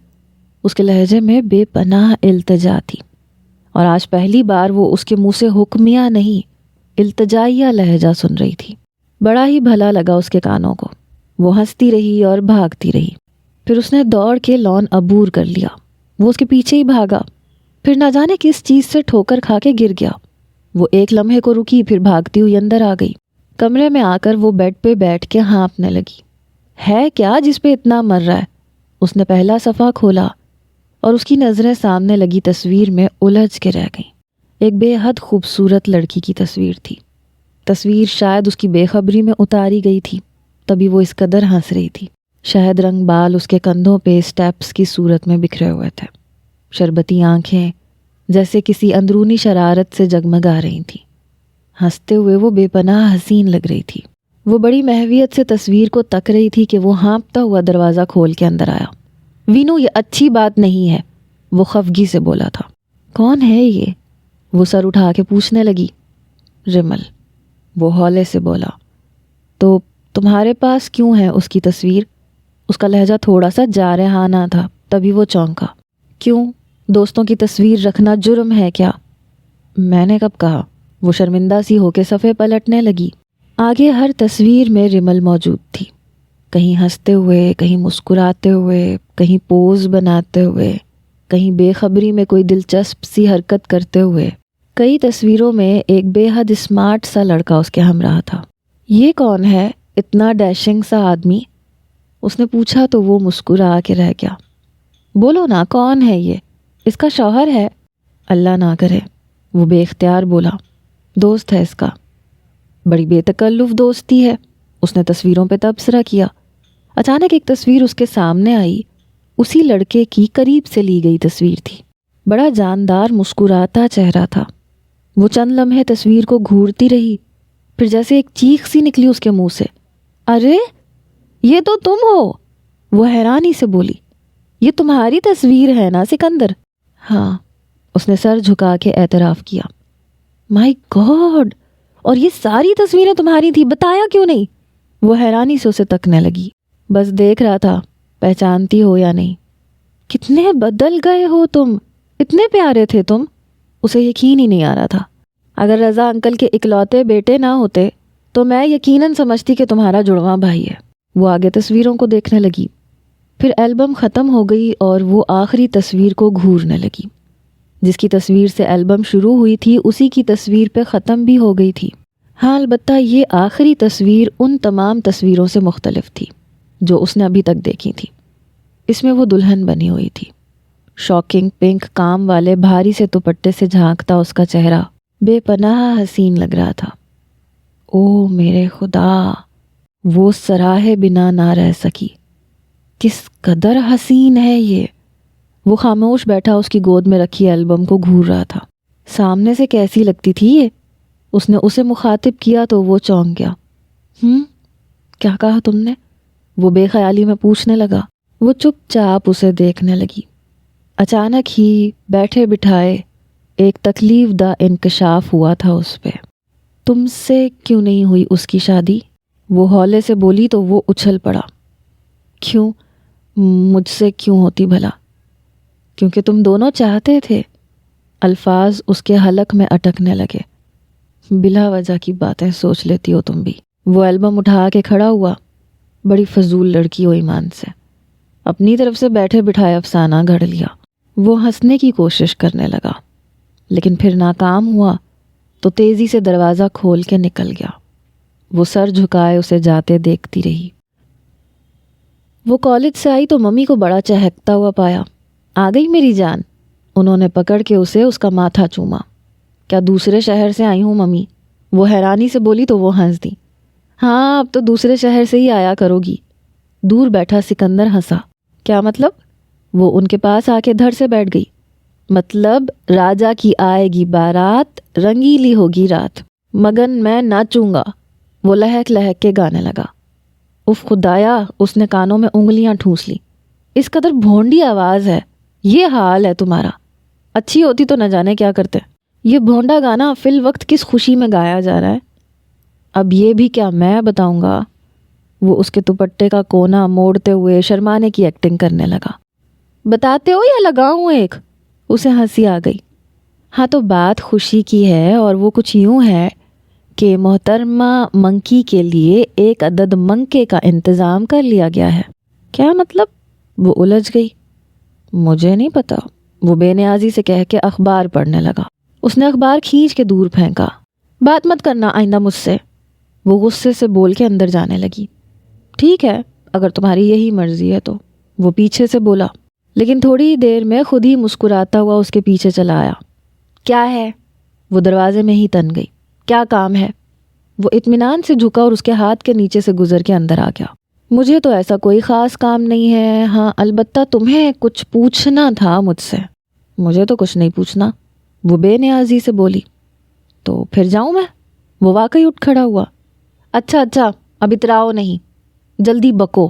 اس کے لہجے میں بے پناہ التجا تھی، اور آج پہلی بار وہ اس کے منہ سے حکمیہ نہیں، التجائیہ لہجہ سن رہی تھی۔ بڑا ہی بھلا لگا اس کے کانوں کو۔ وہ ہنستی رہی اور بھاگتی رہی۔ پھر اس نے دوڑ کے لان عبور کر لیا۔ وہ اس کے پیچھے ہی بھاگا، پھر نہ جانے کس چیز سے ٹھوکر کھا کے گر گیا۔ وہ ایک لمحے کو رکی، پھر بھاگتی ہوئی اندر آ گئی۔ کمرے میں آ کر وہ بیڈ پہ بیٹھ کے ہانپنے لگی۔ ہے کیا جس پہ اتنا مر رہا ہے؟ اس نے پہلا صفحہ کھولا اور اس کی نظریں سامنے لگی تصویر میں الجھ کے رہ گئیں۔ ایک بے حد خوبصورت لڑکی کی تصویر تھی۔ تصویر شاید اس کی بے خبری میں اتاری گئی تھی، تبھی وہ اس قدر ہنس رہی تھی۔ شہد رنگ بال اس کے کندھوں پہ اسٹیپس کی صورت میں بکھرے ہوئے تھے۔ شربتی آنکھیں جیسے کسی اندرونی شرارت سے جگمگا رہی تھیں۔ ہنستے ہوئے وہ بے پناہ حسین لگ رہی تھی۔ وہ بڑی محویت سے تصویر کو تک رہی تھی کہ وہ ہانپتا ہوا دروازہ کھول کے اندر آیا۔ وینو، یہ اچھی بات نہیں ہے، وہ خفگی سے بولا تھا۔ کون ہے یہ؟ وہ سر اٹھا کے پوچھنے لگی۔ رمل، وہ ہولے سے بولا۔ تو تمہارے پاس کیوں ہے اس کی تصویر؟ اس کا لہجہ تھوڑا سا جارحانہ تھا، تبھی وہ چونکا۔ کیوں؟ دوستوں کی تصویر رکھنا جرم ہے کیا؟ میں نے کب کہا؟ وہ شرمندہ سی ہو کے صفحے پلٹنے لگی۔ آگے ہر تصویر میں رمل موجود تھی، کہیں ہنستے ہوئے، کہیں مسکراتے ہوئے، کہیں پوز بناتے ہوئے، کہیں بے خبری میں کوئی دلچسپ سی حرکت کرتے ہوئے۔ کئی تصویروں میں ایک بے حد اسمارٹ سا لڑکا اس کے ہمراہ تھا۔ یہ کون ہے اتنا ڈیشنگ سا آدمی؟ اس نے پوچھا تو وہ مسکرا کے رہ گیا۔ بولو نا، کون ہے یہ؟ اس کا شوہر ہے؟ اللہ نہ کرے، وہ بے اختیار بولا۔ دوست ہے اس کا، بڑی بے تکلف دوستی ہے۔ اس نے تصویروں پہ تبصرہ کیا۔ اچانک ایک تصویر اس کے سامنے آئی، اسی لڑکے کی قریب سے لی گئی تصویر تھی۔ بڑا جاندار مسکراتا چہرہ تھا۔ وہ چند لمحے تصویر کو گھورتی رہی، پھر جیسے ایک چیخ سی نکلی اس کے منہ سے۔ ارے یہ تو تم ہو! وہ حیرانی سے بولی۔ یہ تمہاری تصویر ہے نا سکندر؟ ہاں، اس نے سر جھکا کے اعتراف کیا۔ مائی گاڈ! اور یہ ساری تصویریں تمہاری تھی، بتایا کیوں نہیں؟ وہ حیرانی سے اسے تکنے لگی۔ بس دیکھ رہا تھا، پہچانتی ہو یا نہیں۔ کتنے بدل گئے ہو تم، اتنے پیارے تھے تم۔ اسے یقین ہی نہیں آ رہا تھا۔ اگر رضا انکل کے اکلوتے بیٹے نہ ہوتے تو میں یقیناً سمجھتی کہ تمہارا جڑواں بھائی ہے۔ وہ آگے تصویروں کو دیکھنے لگی، پھر البم ختم ہو گئی اور وہ آخری تصویر کو گھورنے لگی۔ جس کی تصویر سے البم شروع ہوئی تھی اسی کی تصویر پہ ختم بھی ہو گئی تھی۔ ہاں، البتہ یہ آخری تصویر ان تمام تصویروں سے مختلف تھی جو اس نے ابھی تک دیکھی تھی۔ اس میں وہ دلہن بنی ہوئی تھی۔ شاکنگ پنک کام والے بھاری سے دوپٹے سے جھانکتا اس کا چہرہ بے پناہ حسین لگ رہا تھا۔ او میرے خدا! وہ سراہے بنا نہ رہ سکی۔ کس قدر حسین ہے یہ! وہ خاموش بیٹھا اس کی گود میں رکھی البم کو گھور رہا تھا۔ سامنے سے کیسی لگتی تھی یہ؟ اس نے اسے مخاطب کیا تو وہ چونک گیا۔ کیا کہا تم نے؟ وہ بے خیالی میں پوچھنے لگا۔ وہ چپ چاپ اسے دیکھنے لگی۔ اچانک ہی بیٹھے بٹھائے ایک تکلیف دہ انکشاف ہوا تھا اس پہ۔ تم سے کیوں نہیں ہوئی اس کی شادی؟ وہ ہولے سے بولی تو وہ اچھل پڑا۔ کیوں؟ مجھ سے کیوں ہوتی بھلا؟ کیونکہ تم دونوں چاہتے تھے۔ الفاظ اس کے حلق میں اٹکنے لگے۔ بلا وجہ کی باتیں سوچ لیتی ہو تم بھی۔ وہ البم اٹھا کے کھڑا ہوا۔ بڑی فضول لڑکی ہو ایمان سے۔ اپنی طرف سے بیٹھے بٹھائے افسانہ گھڑ لیا۔ وہ ہنسنے کی کوشش کرنے لگا، لیکن پھر ناکام ہوا تو تیزی سے دروازہ کھول کے نکل گیا۔ وہ سر جھکائے اسے جاتے دیکھتی رہی۔ وہ کالج سے آئی تو ممی کو بڑا چہکتا ہوا پایا۔ آ گئی میری جان؟ انہوں نے پکڑ کے اسے اس کا ماتھا چوما۔ کیا دوسرے شہر سے آئی ہوں ممی؟ وہ حیرانی سے بولی تو وہ ہنس دی۔ ہاں، اب تو دوسرے شہر سے ہی آیا کرو گی۔ دور بیٹھا سکندر ہنسا۔ کیا مطلب؟ وہ ان کے پاس آ کے دھڑ سے بیٹھ گئی۔ مطلب راجا کی آئے گی بارات، رنگیلی ہوگی رات، مگن میں ناچوں گا۔ وہ لہک لہک کے گانے لگا۔ اف خدایا! اس نے کانوں میں انگلیاں ٹھونس لی۔ اس قدر بھونڈی آواز ہے، یہ حال ہے تمہارا؟ اچھی ہوتی تو نہ جانے کیا کرتے۔ یہ بھونڈا گانا فی الوقت کس خوشی میں گایا جا رہا ہے؟ اب یہ بھی کیا میں بتاؤں گا؟ وہ اس کے دوپٹے کا کونا موڑتے ہوئے شرمانے کی ایکٹنگ کرنے لگا۔ بتاتے ہو یا لگاؤں ایک؟ اسے ہنسی آ گئی۔ ہاں تو بات خوشی کی ہے اور وہ کچھ یوں ہے کہ محترمہ منکی کے لیے ایک عدد منکے کا انتظام کر لیا گیا ہے۔ کیا مطلب؟ وہ الجھ گئی۔ مجھے نہیں پتا، وہ بے نیازی سے کہہ کے اخبار پڑھنے لگا۔ اس نے اخبار کھینچ کے دور پھینکا۔ بات مت کرنا آئندہ مجھ سے، وہ غصے سے بول کے اندر جانے لگی۔ ٹھیک ہے، اگر تمہاری یہی مرضی ہے تو، وہ پیچھے سے بولا، لیکن تھوڑی دیر میں خود ہی مسکراتا ہوا اس کے پیچھے چلا آیا۔ کیا ہے؟ وہ دروازے میں ہی تن گئی۔ کیا کام ہے؟ وہ اطمینان سے جھکا اور اس کے ہاتھ کے نیچے سے گزر کے اندر آ گیا۔ مجھے تو ایسا کوئی خاص کام نہیں ہے، ہاں البتہ تمہیں کچھ پوچھنا تھا مجھ سے۔ مجھے تو کچھ نہیں پوچھنا، وہ بے نیازی سے بولی۔ تو پھر جاؤں میں؟ وہ واقعی اٹھ کھڑا ہوا۔ اچھا اب اتراؤ نہیں، جلدی بکو۔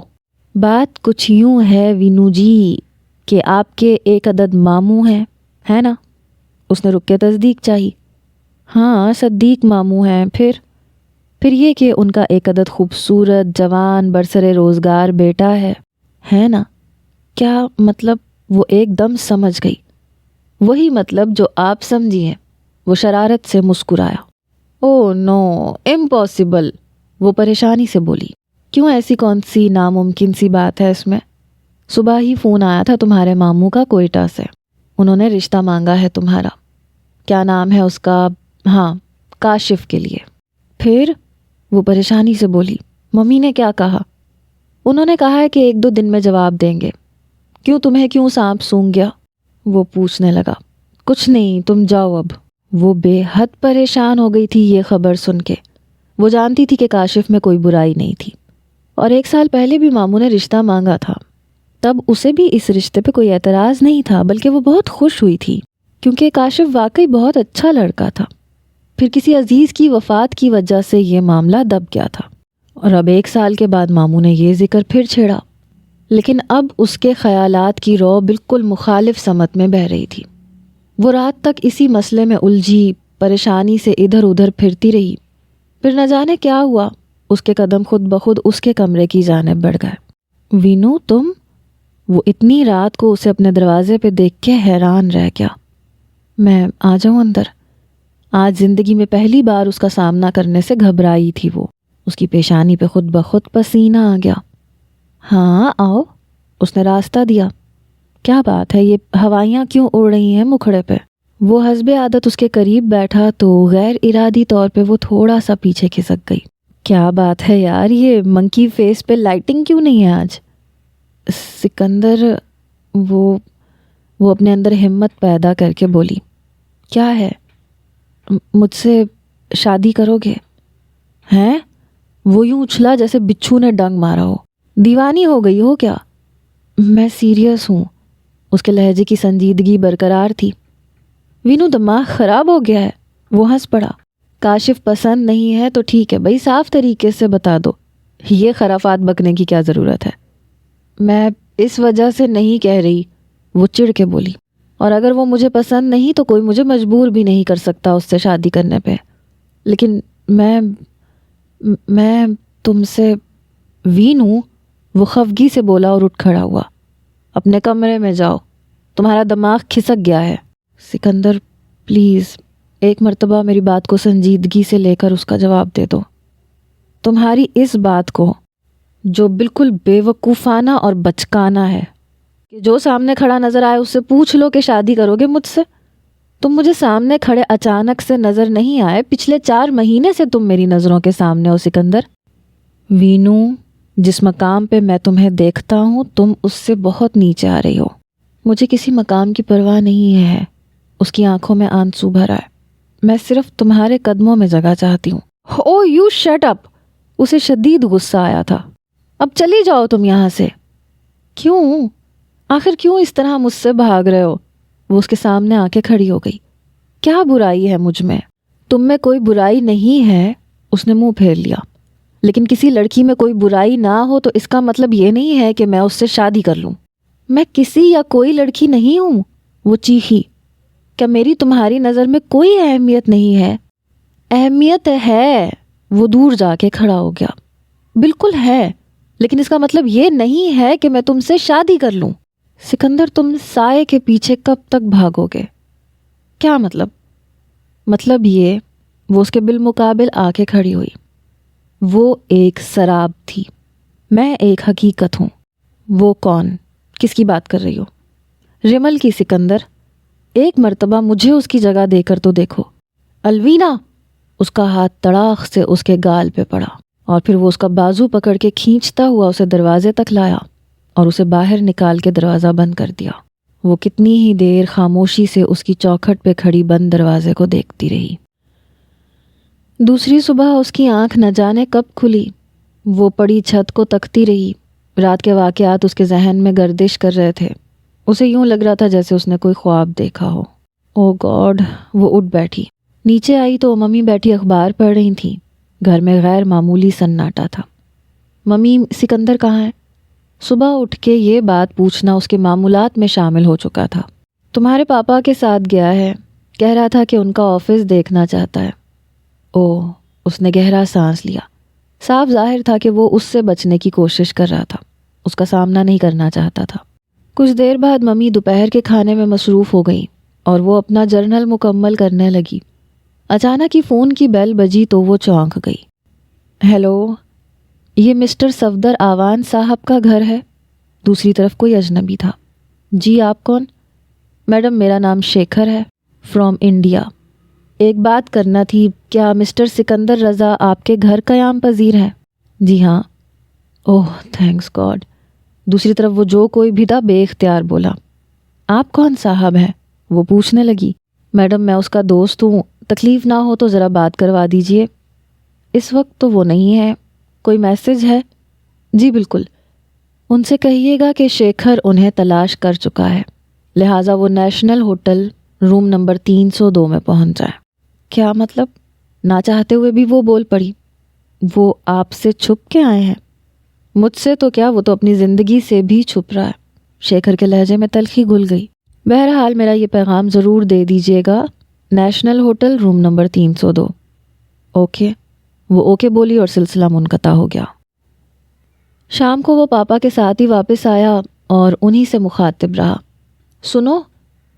بات کچھ یوں ہے وینو جی کہ آپ کے ایک عدد ماموں ہیں، ہے نا؟ اس نے رک کے تصدیق چاہی۔ ہاں صدیق ماموں ہیں، پھر یہ کہ ان کا ایک عدد خوبصورت جوان برسر روزگار بیٹا ہے نا؟ کیا مطلب؟ وہ ایک دم سمجھ گئی۔ وہی مطلب جو آپ سمجھی ہیں۔ وہ شرارت سے مسکرایا۔ او نو، امپاسبل، وہ پریشانی سے بولی۔ کیوں، ایسی کون سی ناممکن سی بات ہے اس میں؟ صبح ہی فون آیا تھا تمہارے ماموں کا کوئٹہ سے، انہوں نے رشتہ مانگا ہے تمہارا۔ کیا نام ہے اس کا؟ ہاں، کاشف کے لیے۔ پھر؟ وہ پریشانی سے بولی۔ ممی نے کیا کہا؟ انہوں نے کہا ہے کہ 1-2 دن میں جواب دیں گے۔ کیوں، تمہیں کیوں سانپ سونگھ گیا؟ وہ پوچھنے لگا۔ کچھ نہیں، تم جاؤ اب۔ وہ بے حد پریشان ہو گئی تھی یہ خبر سن کے۔ وہ جانتی تھی کہ کاشف میں کوئی برائی نہیں تھی، اور 1 سال پہلے بھی ماموں نے رشتہ مانگا تھا، تب اسے بھی اس رشتے پہ کوئی اعتراض نہیں تھا، بلکہ وہ بہت خوش ہوئی تھی کیونکہ کاشف واقعی بہت اچھا لڑکا تھا۔ پھر کسی عزیز کی وفات کی وجہ سے یہ معاملہ دب گیا تھا، اور اب 1 سال کے بعد ماموں نے یہ ذکر پھر چھیڑا۔ لیکن اب اس کے خیالات کی رو بالکل مخالف سمت میں بہہ رہی تھی۔ وہ رات تک اسی مسئلے میں الجھی پریشانی سے ادھر ادھر پھرتی رہی۔ پھر نہ جانے کیا ہوا، اس کے قدم خود بخود اس کے کمرے کی جانب بڑھ گئے۔ وینو تم؟ وہ اتنی رات کو اسے اپنے دروازے پہ دیکھ کے حیران رہ گیا۔ میں آ جاؤں اندر؟ آج زندگی میں پہلی بار اس کا سامنا کرنے سے گھبرائی تھی وہ۔ اس کی پیشانی پہ خود بخود پسینہ آ گیا۔ ہاں آؤ، اس نے راستہ دیا۔ کیا بات ہے، یہ ہوائیاں کیوں اڑ رہی ہیں مکھڑے پہ؟ وہ حسب عادت اس کے قریب بیٹھا تو غیر ارادی طور پہ وہ تھوڑا سا پیچھے کھسک گئی۔ کیا بات ہے یار، یہ منکی فیس پہ لائٹنگ کیوں نہیں ہے آج؟ سکندر، وہ اپنے اندر ہمت پیدا کر کے بولی۔ کیا ہے؟ مجھ سے شادی کرو گے؟ ہیں؟ وہ یوں اچھلا جیسے بچھو نے ڈنگ مارا ہو۔ دیوانی ہو گئی ہو کیا؟ میں سیریس ہوں۔ اس کے لہجے کی سنجیدگی برقرار تھی۔ وینو دماغ خراب ہو گیا ہے؟ وہ ہنس پڑا۔ کاشف پسند نہیں ہے تو ٹھیک ہے بھائی، صاف طریقے سے بتا دو، یہ خرافات بکنے کی کیا ضرورت ہے؟ میں اس وجہ سے نہیں کہہ رہی، وہ چڑ کے بولی۔ اور اگر وہ مجھے پسند نہیں تو کوئی مجھے مجبور بھی نہیں کر سکتا اس سے شادی کرنے پہ۔ لیکن میں تم سے وینو، وہ خفگی سے بولا اور اٹھ کھڑا ہوا۔ اپنے کمرے میں جاؤ، تمہارا دماغ کھسک گیا ہے۔ سکندر پلیز، ایک مرتبہ میری بات کو سنجیدگی سے لے کر اس کا جواب دے دو۔ تمہاری اس بات کو، جو بالکل بے وقوفانہ اور بچکانہ ہے کہ جو سامنے کھڑا نظر آئے اس سے پوچھ لو کہ شادی کرو گے مجھ سے۔ تم مجھے سامنے کھڑے اچانک سے نظر نہیں آئے، پچھلے 4 مہینے سے تم میری نظروں کے سامنے ہو سکندر۔ وینو، جس مقام پہ میں تمہیں دیکھتا ہوں تم اس سے بہت نیچے آ رہی ہو۔ مجھے کسی مقام کی پرواہ نہیں ہے۔ اس کی آنکھوں میں آنسو بھر آئے۔ میں صرف تمہارے قدموں میں جگہ چاہتی ہوں۔ او یو شٹ اپ! اسے شدید غصہ آیا تھا۔ اب چلی جاؤ تم یہاں سے۔ کیوں؟ آخر کیوں اس طرح مجھ سے بھاگ رہے ہو؟ وہ اس کے سامنے آ کے کھڑی ہو گئی۔ کیا برائی ہے مجھ میں؟ تم میں کوئی برائی نہیں ہے، اس نے منہ پھیر لیا۔ لیکن کسی لڑکی میں کوئی برائی نہ ہو تو اس کا مطلب یہ نہیں ہے کہ میں اس سے شادی کر لوں۔ میں کسی یا کوئی لڑکی نہیں ہوں، وہ چیخی۔ کیا میری تمہاری نظر میں کوئی اہمیت نہیں ہے؟ اہمیت ہے، وہ دور جا کے کھڑا ہو گیا۔ بالکل ہے، لیکن اس کا مطلب یہ نہیں ہے کہ میں تم سے شادی کر لوں۔ سکندر، تم سائے کے پیچھے کب تک بھاگو گے؟ کیا مطلب؟ مطلب یہ، وہ اس کے بالمقابل آ کے کھڑی ہوئی۔ وہ ایک سراب تھی، میں ایک حقیقت ہوں۔ وہ کون؟ کس کی بات کر رہی ہو؟ رمل کی سکندر، ایک مرتبہ مجھے اس کی جگہ دے کر تو دیکھو۔ الوینا! اس کا ہاتھ تڑاخ سے اس کے گال پہ پڑا، اور پھر وہ اس کا بازو پکڑ کے کھینچتا ہوا اسے دروازے تک لایا اور اسے باہر نکال کے دروازہ بند کر دیا۔ وہ کتنی ہی دیر خاموشی سے اس کی چوکھٹ پہ کھڑی بند دروازے کو دیکھتی رہی۔ دوسری صبح اس کی آنکھ نہ جانے کب کھلی۔ وہ پڑی چھت کو تکتی رہی۔ رات کے واقعات اس کے ذہن میں گردش کر رہے تھے۔ اسے یوں لگ رہا تھا جیسے اس نے کوئی خواب دیکھا ہو۔ او گاڈ! وہ اٹھ بیٹھی۔ نیچے آئی تو ممی بیٹھی اخبار پڑھ رہی تھیں۔ گھر میں غیر معمولی سناٹا تھا۔ ممی، سکندر کہاں ہے؟ صبح اٹھ کے یہ بات پوچھنا اس کے معمولات میں شامل ہو چکا تھا۔ تمہارے پاپا کے ساتھ گیا ہے، کہہ رہا تھا کہ ان کا آفس دیکھنا چاہتا ہے۔ اوہ! اس نے گہرا سانس لیا۔ صاف ظاہر تھا کہ وہ اس سے بچنے کی کوشش کر رہا تھا، اس کا سامنا نہیں کرنا چاہتا تھا۔ کچھ دیر بعد ممی دوپہر کے کھانے میں مصروف ہو گئیں اور وہ اپنا جرنل مکمل کرنے لگی۔ اچانک ہی فون کی بیل بجی تو وہ چونک گئی۔ ہیلو، یہ مسٹر صفدر آوان صاحب کا گھر ہے؟ دوسری طرف کوئی اجنبی تھا۔ جی، آپ کون؟ میڈم، میرا نام شیکھر ہے، فرام انڈیا۔ ایک بات کرنا تھی، کیا مسٹر سکندر رضا آپ کے گھر قیام پذیر ہے؟ جی ہاں۔ اوہ تھینکس گاڈ۔ دوسری طرف وہ جو کوئی بھی تھا بے اختیار بولا۔ آپ کون صاحب ہیں؟ وہ پوچھنے لگی۔ میڈم، میں اس کا دوست ہوں، تکلیف نہ ہو تو ذرا بات کروا دیجئے۔ اس وقت تو وہ نہیں ہے، کوئی میسج ہے؟ جی بالکل، ان سے کہیے گا کہ شیکھر انہیں تلاش کر چکا ہے، لہٰذا وہ نیشنل ہوٹل روم نمبر 302 میں پہنچ جائے۔ کیا مطلب؟ نہ چاہتے ہوئے بھی وہ بول پڑی۔ وہ آپ سے چھپ کے آئے ہیں؟ مجھ سے تو کیا، وہ تو اپنی زندگی سے بھی چھپ رہا ہے۔ شیکھر کے لہجے میں تلخی گھل گئی۔ بہرحال میرا یہ پیغام ضرور دے دیجیے گا، national hotel room number 302۔ Okay. وہ اوکے بولی اور سلسلہ منقطع ہو گیا۔ شام کو وہ پاپا کے ساتھ ہی واپس آیا اور انہی سے مخاطب رہا۔ سنو،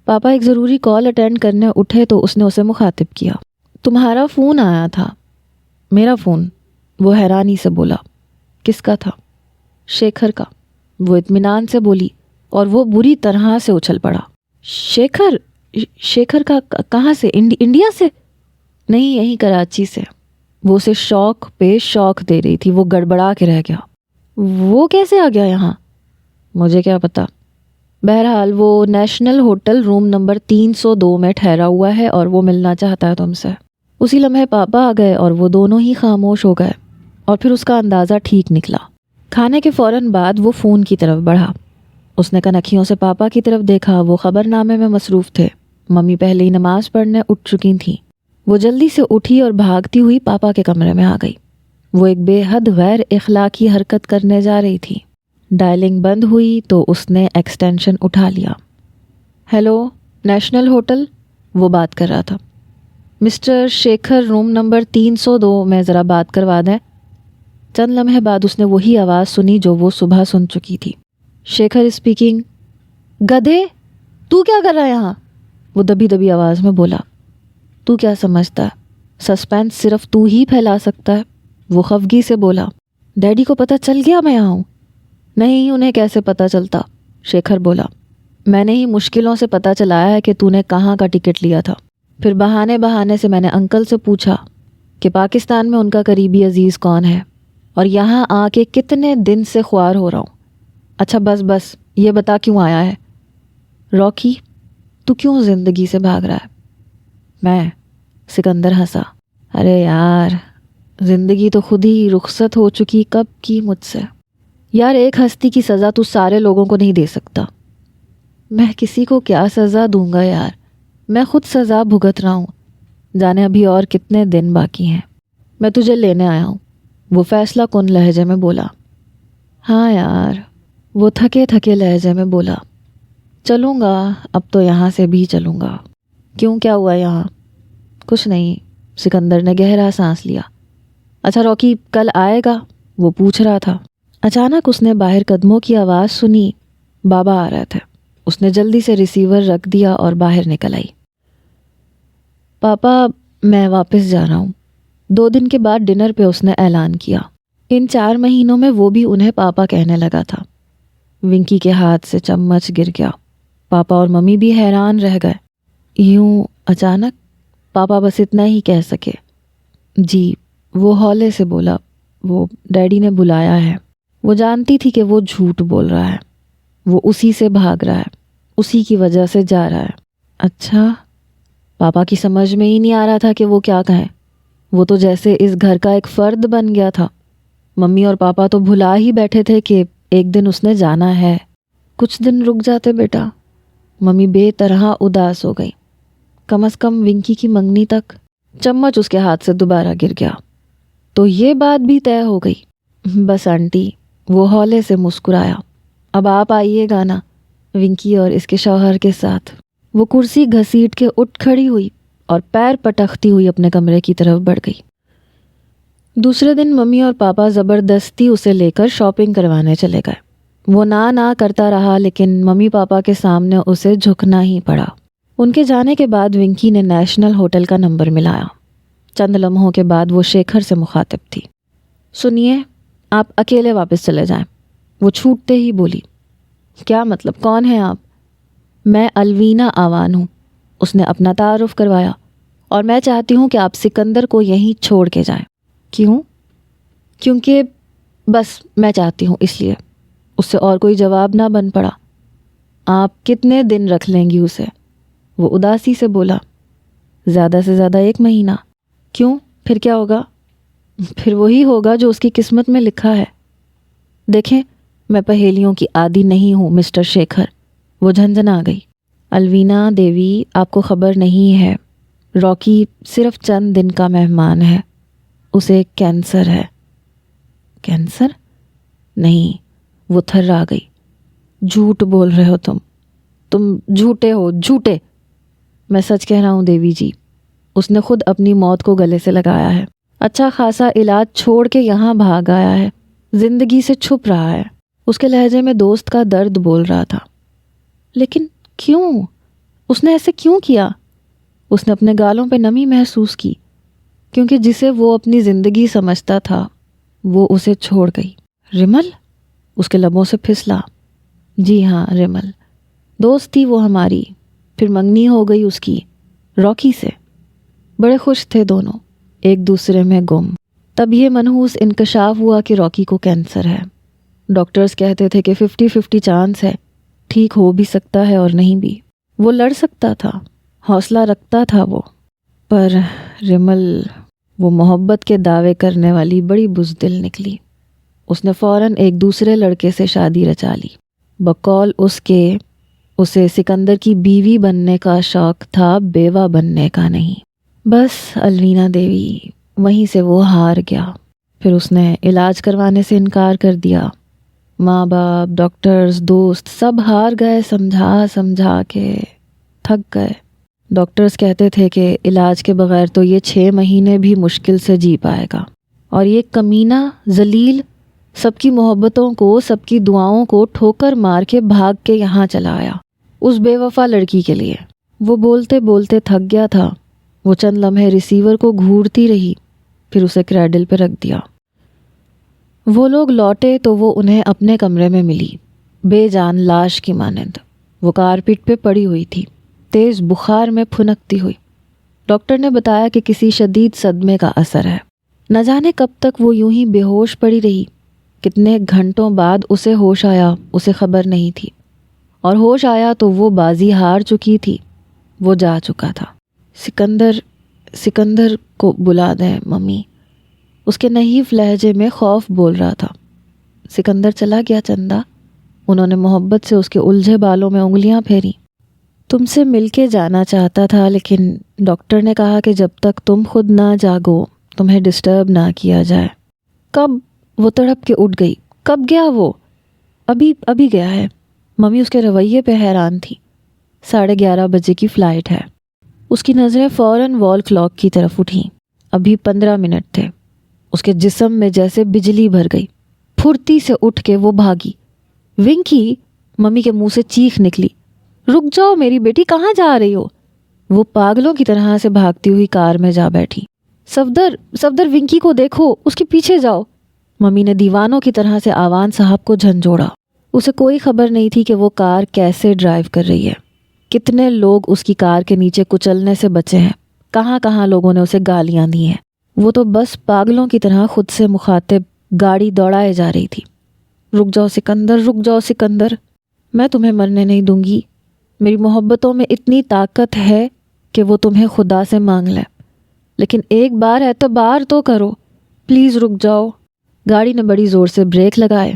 پاپا ایک ضروری کال اٹینڈ کرنے اٹھے تو اس نے اسے مخاطب کیا۔ تمہارا فون آیا تھا۔ میرا فون؟ وہ حیرانی سے بولا۔ کس کا تھا؟ شیکھر کا، وہ اطمینان سے بولی اور وہ بری طرح سے اچھل پڑا۔ شیکھر؟ شیکھر کا کہاں سے؟ انڈیا سے؟ نہیں، یہیں کراچی سے۔ وہ اسے شوق پہ شوق دے رہی تھی۔ وہ گڑبڑا کے رہ گیا۔ وہ کیسے آ گیا یہاں؟ مجھے کیا پتا۔ بہرحال وہ نیشنل ہوٹل روم نمبر 302 میں ٹھہرا ہوا ہے اور وہ ملنا چاہتا ہے تم سے۔ اسی لمحے پاپا آ گئے اور وہ دونوں ہی خاموش ہو گئے، اور پھر اس کا اندازہ ٹھیک نکلا۔ کھانے کے فوراً بعد وہ فون کی طرف بڑھا۔ اس نے کنکھیوں سے پاپا کی طرف دیکھا۔ وہ خبر نامے میں مصروف تھے۔ ممی پہلے ہی نماز پڑھنے اٹھ چکی تھیں۔ وہ جلدی سے اٹھی اور بھاگتی ہوئی پاپا کے کمرے میں آ گئی۔ وہ ایک بے حد غیر اخلاقی حرکت کرنے جا رہی تھی۔ ڈائلنگ بند ہوئی تو اس نے ایکسٹینشن اٹھا لیا۔ Hello, national hotel? وہ بات کر رہا تھا۔ مسٹر شیکھر، روم نمبر 302 میں ذرا بات کروا دیں۔ چند لمحے بعد اس نے وہی آواز سنی جو وہ صبح سن چکی تھی۔ شیکھر اسپیکنگ۔ گدھے، تو کیا کر رہا ہے یہاں؟ وہ دبی دبی آواز میں بولا۔ تو کیا سمجھتا ہے سسپینس صرف تو ہی پھیلا سکتا ہے؟ وہ خفگی سے بولا۔ ڈیڈی کو پتہ چل گیا میں یہاں ہوں؟ نہیں، انہیں کیسے پتہ چلتا؟ شیکھر بولا۔ میں نے ہی مشکلوں سے پتہ چلایا ہے کہ تو نے کہاں کا ٹکٹ لیا تھا۔ پھر بہانے سے میں نے انکل سے پوچھا کہ پاکستان میں ان کا قریبی عزیز کون ہے، اور یہاں آ کے کتنے دن سے خوار ہو رہا ہوں۔ اچھا بس یہ بتا کیوں آیا ہے؟ راکی، تو کیوں زندگی سے بھاگ رہا ہے؟ میں؟ سکندر ہنسا۔ ارے یار، زندگی تو خود ہی رخصت ہو چکی کب کی مجھ سے۔ یار، ایک ہستی کی سزا تو سارے لوگوں کو نہیں دے سکتا۔ میں کسی کو کیا سزا دوں گا یار، میں خود سزا بھگت رہا ہوں، جانے ابھی اور کتنے دن باقی ہیں۔ میں تجھے لینے آیا ہوں، وہ فیصلہ کن لہجے میں بولا۔ ہاں یار، وہ تھکے لہجے میں بولا۔ چلوں گا، اب تو یہاں سے بھی چلوں گا۔ کیوں، کیا ہوا یہاں؟ کچھ نہیں، سکندر نے گہرا سانس لیا۔ اچھا راکی کل آئے گا؟ وہ پوچھ رہا تھا۔ اچانک اس نے باہر قدموں کی آواز سنی۔ بابا آ رہے تھے۔ اس نے جلدی سے ریسیور رکھ دیا اور باہر نکل آئی۔ پاپا، میں واپس جا رہا ہوں۔ 2 دن کے بعد ڈنر پہ اس نے اعلان کیا۔ ان 4 مہینوں میں وہ بھی انہیں پاپا کہنے لگا تھا۔ ونکی کے ہاتھ سے چمچ گر گیا۔ پاپا اور ممی بھی حیران رہ گئے۔ یوں اچانک؟ پاپا بس اتنا ہی کہہ سکے۔ جی، وہ ہولے سے بولا، وہ ڈیڈی نے بلایا ہے۔ وہ جانتی تھی کہ وہ جھوٹ بول رہا ہے، وہ اسی سے بھاگ رہا ہے، اسی کی وجہ سے جا رہا ہے۔ اچھا، پاپا کی سمجھ میں ہی نہیں آ رہا تھا کہ وہ کیا کہیں۔ وہ تو جیسے اس گھر کا ایک فرد بن گیا تھا۔ ممی اور پاپا تو بھلا ہی بیٹھے تھے کہ ایک دن اس نے جانا ہے۔ کچھ دن رک جاتے بیٹا۔ ممی بے طرح اداس ہو گئی۔ کم از کم ونکی کی منگنی تک۔ چمچ اس کے ہاتھ سے دوبارہ گر گیا۔ تو یہ بات بھی طے ہو گئی۔ بس آنٹی، وہ ہولے سے مسکرایا۔ اب آپ آئیے گا نا، ونکی اور اس کے شوہر کے ساتھ۔ وہ کرسی گھسیٹ کے اٹھ کھڑی ہوئی اور پیر پٹکتی ہوئی اپنے کمرے کی طرف بڑھ گئی۔ دوسرے دن ممی اور پاپا زبردستی اسے لے کر شاپنگ کروانے چلے گئے۔ وہ نہ کرتا رہا، لیکن ممی پاپا کے سامنے اسے جھکنا ہی پڑا۔ ان کے جانے کے بعد ونکی نے نیشنل ہوٹل کا نمبر ملایا۔ چند لمحوں کے بعد وہ شیکھر سے مخاطب تھی۔ سنیے، آپ اکیلے واپس چلے جائیں۔ وہ چھوٹتے ہی بولی۔ کیا مطلب، کون ہیں آپ؟ میں الوینا آوان ہوں، اس نے اپنا تعارف کروایا، اور میں چاہتی ہوں کہ آپ سکندر کو یہیں چھوڑ کے جائیں۔ کیوں؟ کیونکہ بس میں چاہتی ہوں، اس لیے۔ اس سے اور کوئی جواب نہ بن پڑا۔ آپ کتنے دن رکھ لیں گی اسے؟ وہ اداسی سے بولا۔ زیادہ سے زیادہ 1 مہینہ۔ کیوں؟ پھر کیا ہوگا؟ پھر وہی ہوگا جو اس کی قسمت میں لکھا ہے۔ دیکھیں، میں پہیلیوں کی عادی نہیں ہوں مسٹر شیکھر۔ وہ جھنجھنا گئی۔ الوینا دیوی، آپ کو خبر نہیں ہے، راکی صرف چند دن کا مہمان ہے۔ اسے کینسر ہے۔ کینسر؟ نہیں، وہ تھرا گئی۔ جھوٹ بول رہے ہو تم جھوٹے ہو، جھوٹے۔ میں سچ کہہ رہا ہوں دیوی جی، اس نے خود اپنی موت کو گلے سے لگایا ہے۔ اچھا خاصا علاج چھوڑ کے یہاں بھاگ آیا ہے، زندگی سے چھپ رہا ہے۔ اس کے لہجے میں دوست کا درد بول رہا تھا۔ لیکن کیوں؟ اس نے ایسے کیوں کیا؟ اس نے اپنے گالوں پہ نمی محسوس کی، کیونکہ جسے وہ اپنی زندگی سمجھتا تھا وہ اسے چھوڑ گئی۔ رمل؟ اس کے لبوں سے پھسلا۔ جی ہاں، رمل دوست تھی وہ ہماری، پھر منگنی ہو گئی اس کی راکی سے۔ بڑے خوش تھے دونوں، ایک دوسرے میں گم۔ تب یہ منحوس انکشاف ہوا کہ راکی کو کینسر ہے۔ ڈاکٹرز کہتے تھے کہ 50-50 چانس ہے، ٹھیک ہو بھی سکتا ہے اور نہیں بھی۔ وہ لڑ سکتا تھا، حوصلہ رکھتا تھا وہ، پر رمل، وہ محبت کے دعوے کرنے والی بڑی بزدل نکلی۔ اس نے فوراً ایک دوسرے لڑکے سے شادی رچا لی۔ بقول اس کے، اسے سکندر کی بیوی بننے کا شوق تھا، بیوہ بننے کا نہیں۔ بس الوینا دیوی، وہیں سے وہ ہار گیا۔ پھر اس نے علاج کروانے سے انکار کر دیا۔ ماں باپ، ڈاکٹرز، دوست سب ہار گئے، سمجھا کے تھک گئے۔ ڈاکٹرز کہتے تھے کہ علاج کے بغیر تو یہ 6 مہینے بھی مشکل سے جی پائے گا، اور یہ کمینہ ذلیل سب کی محبتوں کو، سب کی دعاؤں کو ٹھوکر مار کے بھاگ کے یہاں چلا آیا، اس بے وفا لڑکی کے لیے۔ وہ بولتے بولتے تھک گیا تھا۔ وہ چند لمحے ریسیور کو گھورتی رہی، پھر اسے کریڈل پہ رکھ دیا۔ وہ لوگ لوٹے تو وہ انہیں اپنے کمرے میں ملی، بے جان لاش کی مانند۔ وہ کارپیٹ پہ پڑی ہوئی تھی، تیز بخار میں پھنکتی ہوئی۔ ڈاکٹر نے بتایا کہ کسی شدید صدمے کا اثر ہے۔ نہ جانے کب تک وہ یوں ہی بے ہوش پڑی رہی۔ کتنے گھنٹوں بعد اسے ہوش آیا، اسے خبر نہیں تھی، اور ہوش آیا تو وہ بازی ہار چکی تھی، وہ جا چکا تھا۔ سکندر کو بلا دیں ممی، اس کے نحیف لہجے میں خوف بول رہا تھا۔ سکندر چلا گیا چندا، انہوں نے محبت سے اس کے الجھے بالوں میں انگلیاں پھیری۔ تم سے مل کے جانا چاہتا تھا، لیکن ڈاکٹر نے کہا کہ جب تک تم خود نہ جاگو تمہیں ڈسٹرب نہ کیا جائے۔ کب؟ وہ تڑپ کے اٹھ گئی۔ کب گیا وہ؟ ابھی گیا ہے۔ ممی اس کے رویے پہ حیران تھی۔ 11:30 بجے کی فلائٹ ہے۔ اس کی نظریں فوراً وال کلاک کی طرف اٹھیں۔ ابھی 15 منٹ تھے۔ اس کے جسم میں جیسے بجلی بھر گئی۔ پھرتی سے اٹھ کے وہ بھاگی۔ ونکی! ممی کے منہ سے چیخ نکلی۔ رک جاؤ میری بیٹی، کہاں جا رہی ہو؟ وہ پاگلوں کی طرح سے بھاگتی ہوئی کار میں جا بیٹھی۔ صفدر، ونکی کو دیکھو، اس کے پیچھے جاؤ۔ ممی نے دیوانوں کی طرح سے آوان صاحب کو جھنجھوڑا۔ اسے کوئی خبر نہیں تھی کہ وہ کار کیسے ڈرائیو کر رہی ہے۔ کتنے لوگ اس کی کار کے نیچے کچلنے سے بچے ہیں، کہاں لوگوں نے اسے گالیاں دی ہیں۔ وہ تو بس پاگلوں کی طرح خود سے مخاطب گاڑی دوڑائے جا رہی تھی۔ رک جاؤ سکندر، رک جاؤ سکندر، میں تمہیں مرنے نہیں دوں گی، میری محبتوں میں اتنی طاقت ہے کہ وہ تمہیں خدا سے مانگ لے، لیکن ایک بار اعتبار تو کرو، پلیز رک جاؤ۔ گاڑی نے بڑی زور سے بریک لگائے۔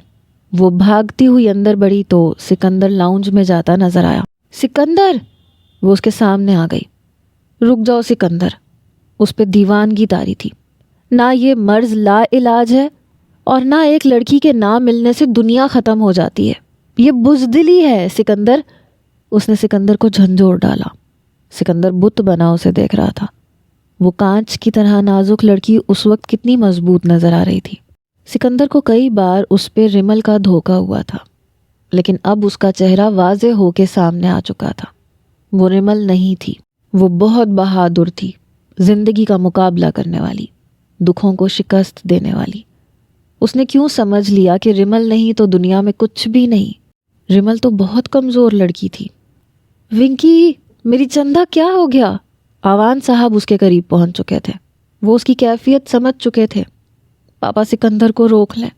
وہ بھاگتی ہوئی اندر بڑھی تو سکندر لاؤنج میں جاتا نظر آیا۔ سکندر! وہ اس کے سامنے آ گئی۔ رک جاؤ سکندر۔ اس پہ دیوانگی طاری تھی۔ نہ یہ مرض لا علاج ہے اور نہ ایک لڑکی کے نہ ملنے سے دنیا ختم ہو جاتی ہے، یہ بزدلی ہے سکندر۔ اس نے سکندر کو جھنجھوڑ ڈالا۔ سکندر بت بنا اسے دیکھ رہا تھا۔ وہ کانچ کی طرح نازک لڑکی اس وقت کتنی مضبوط نظر آ رہی تھی۔ سکندر کو کئی بار اس پہ رمل کا دھوکا ہوا تھا، لیکن اب اس کا چہرہ واضح ہو کے سامنے آ چکا تھا۔ وہ رمل نہیں تھی، وہ بہت بہادر تھی، زندگی کا مقابلہ کرنے والی، دکھوں کو شکست دینے والی۔ اس نے کیوں سمجھ لیا کہ رمل نہیں تو دنیا میں کچھ بھی نہیں؟ رمل تو بہت کمزور لڑکی تھی۔ ونکی، میری چندہ کیا ہو گیا؟ آوان صاحب اس کے قریب پہنچ چکے تھے۔ وہ اس کی کیفیت سمجھ چکے تھے۔ پاپا سکندر کو روک لیں،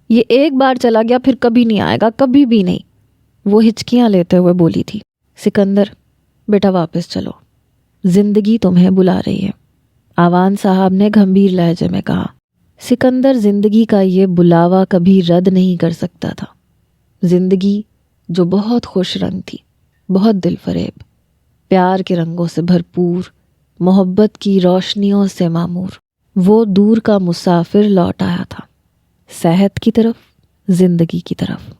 یہ ایک بار چلا گیا پھر کبھی نہیں آئے گا، کبھی بھی نہیں۔ وہ ہچکیاں لیتے ہوئے بولی تھی۔ سکندر بیٹا واپس چلو، زندگی تمہیں بلا رہی ہے، آوان صاحب نے گھمبیر لہجے میں کہا۔ سکندر زندگی کا یہ بلاوا کبھی رد نہیں کر سکتا تھا۔ زندگی جو بہت خوش رنگ تھی، بہت دل فریب، پیار کے رنگوں سے بھرپور، محبت کی روشنیوں سے معمور، وہ دور کا مسافر لوٹ آیا تھا، صحت کی طرف، زندگی کی طرف۔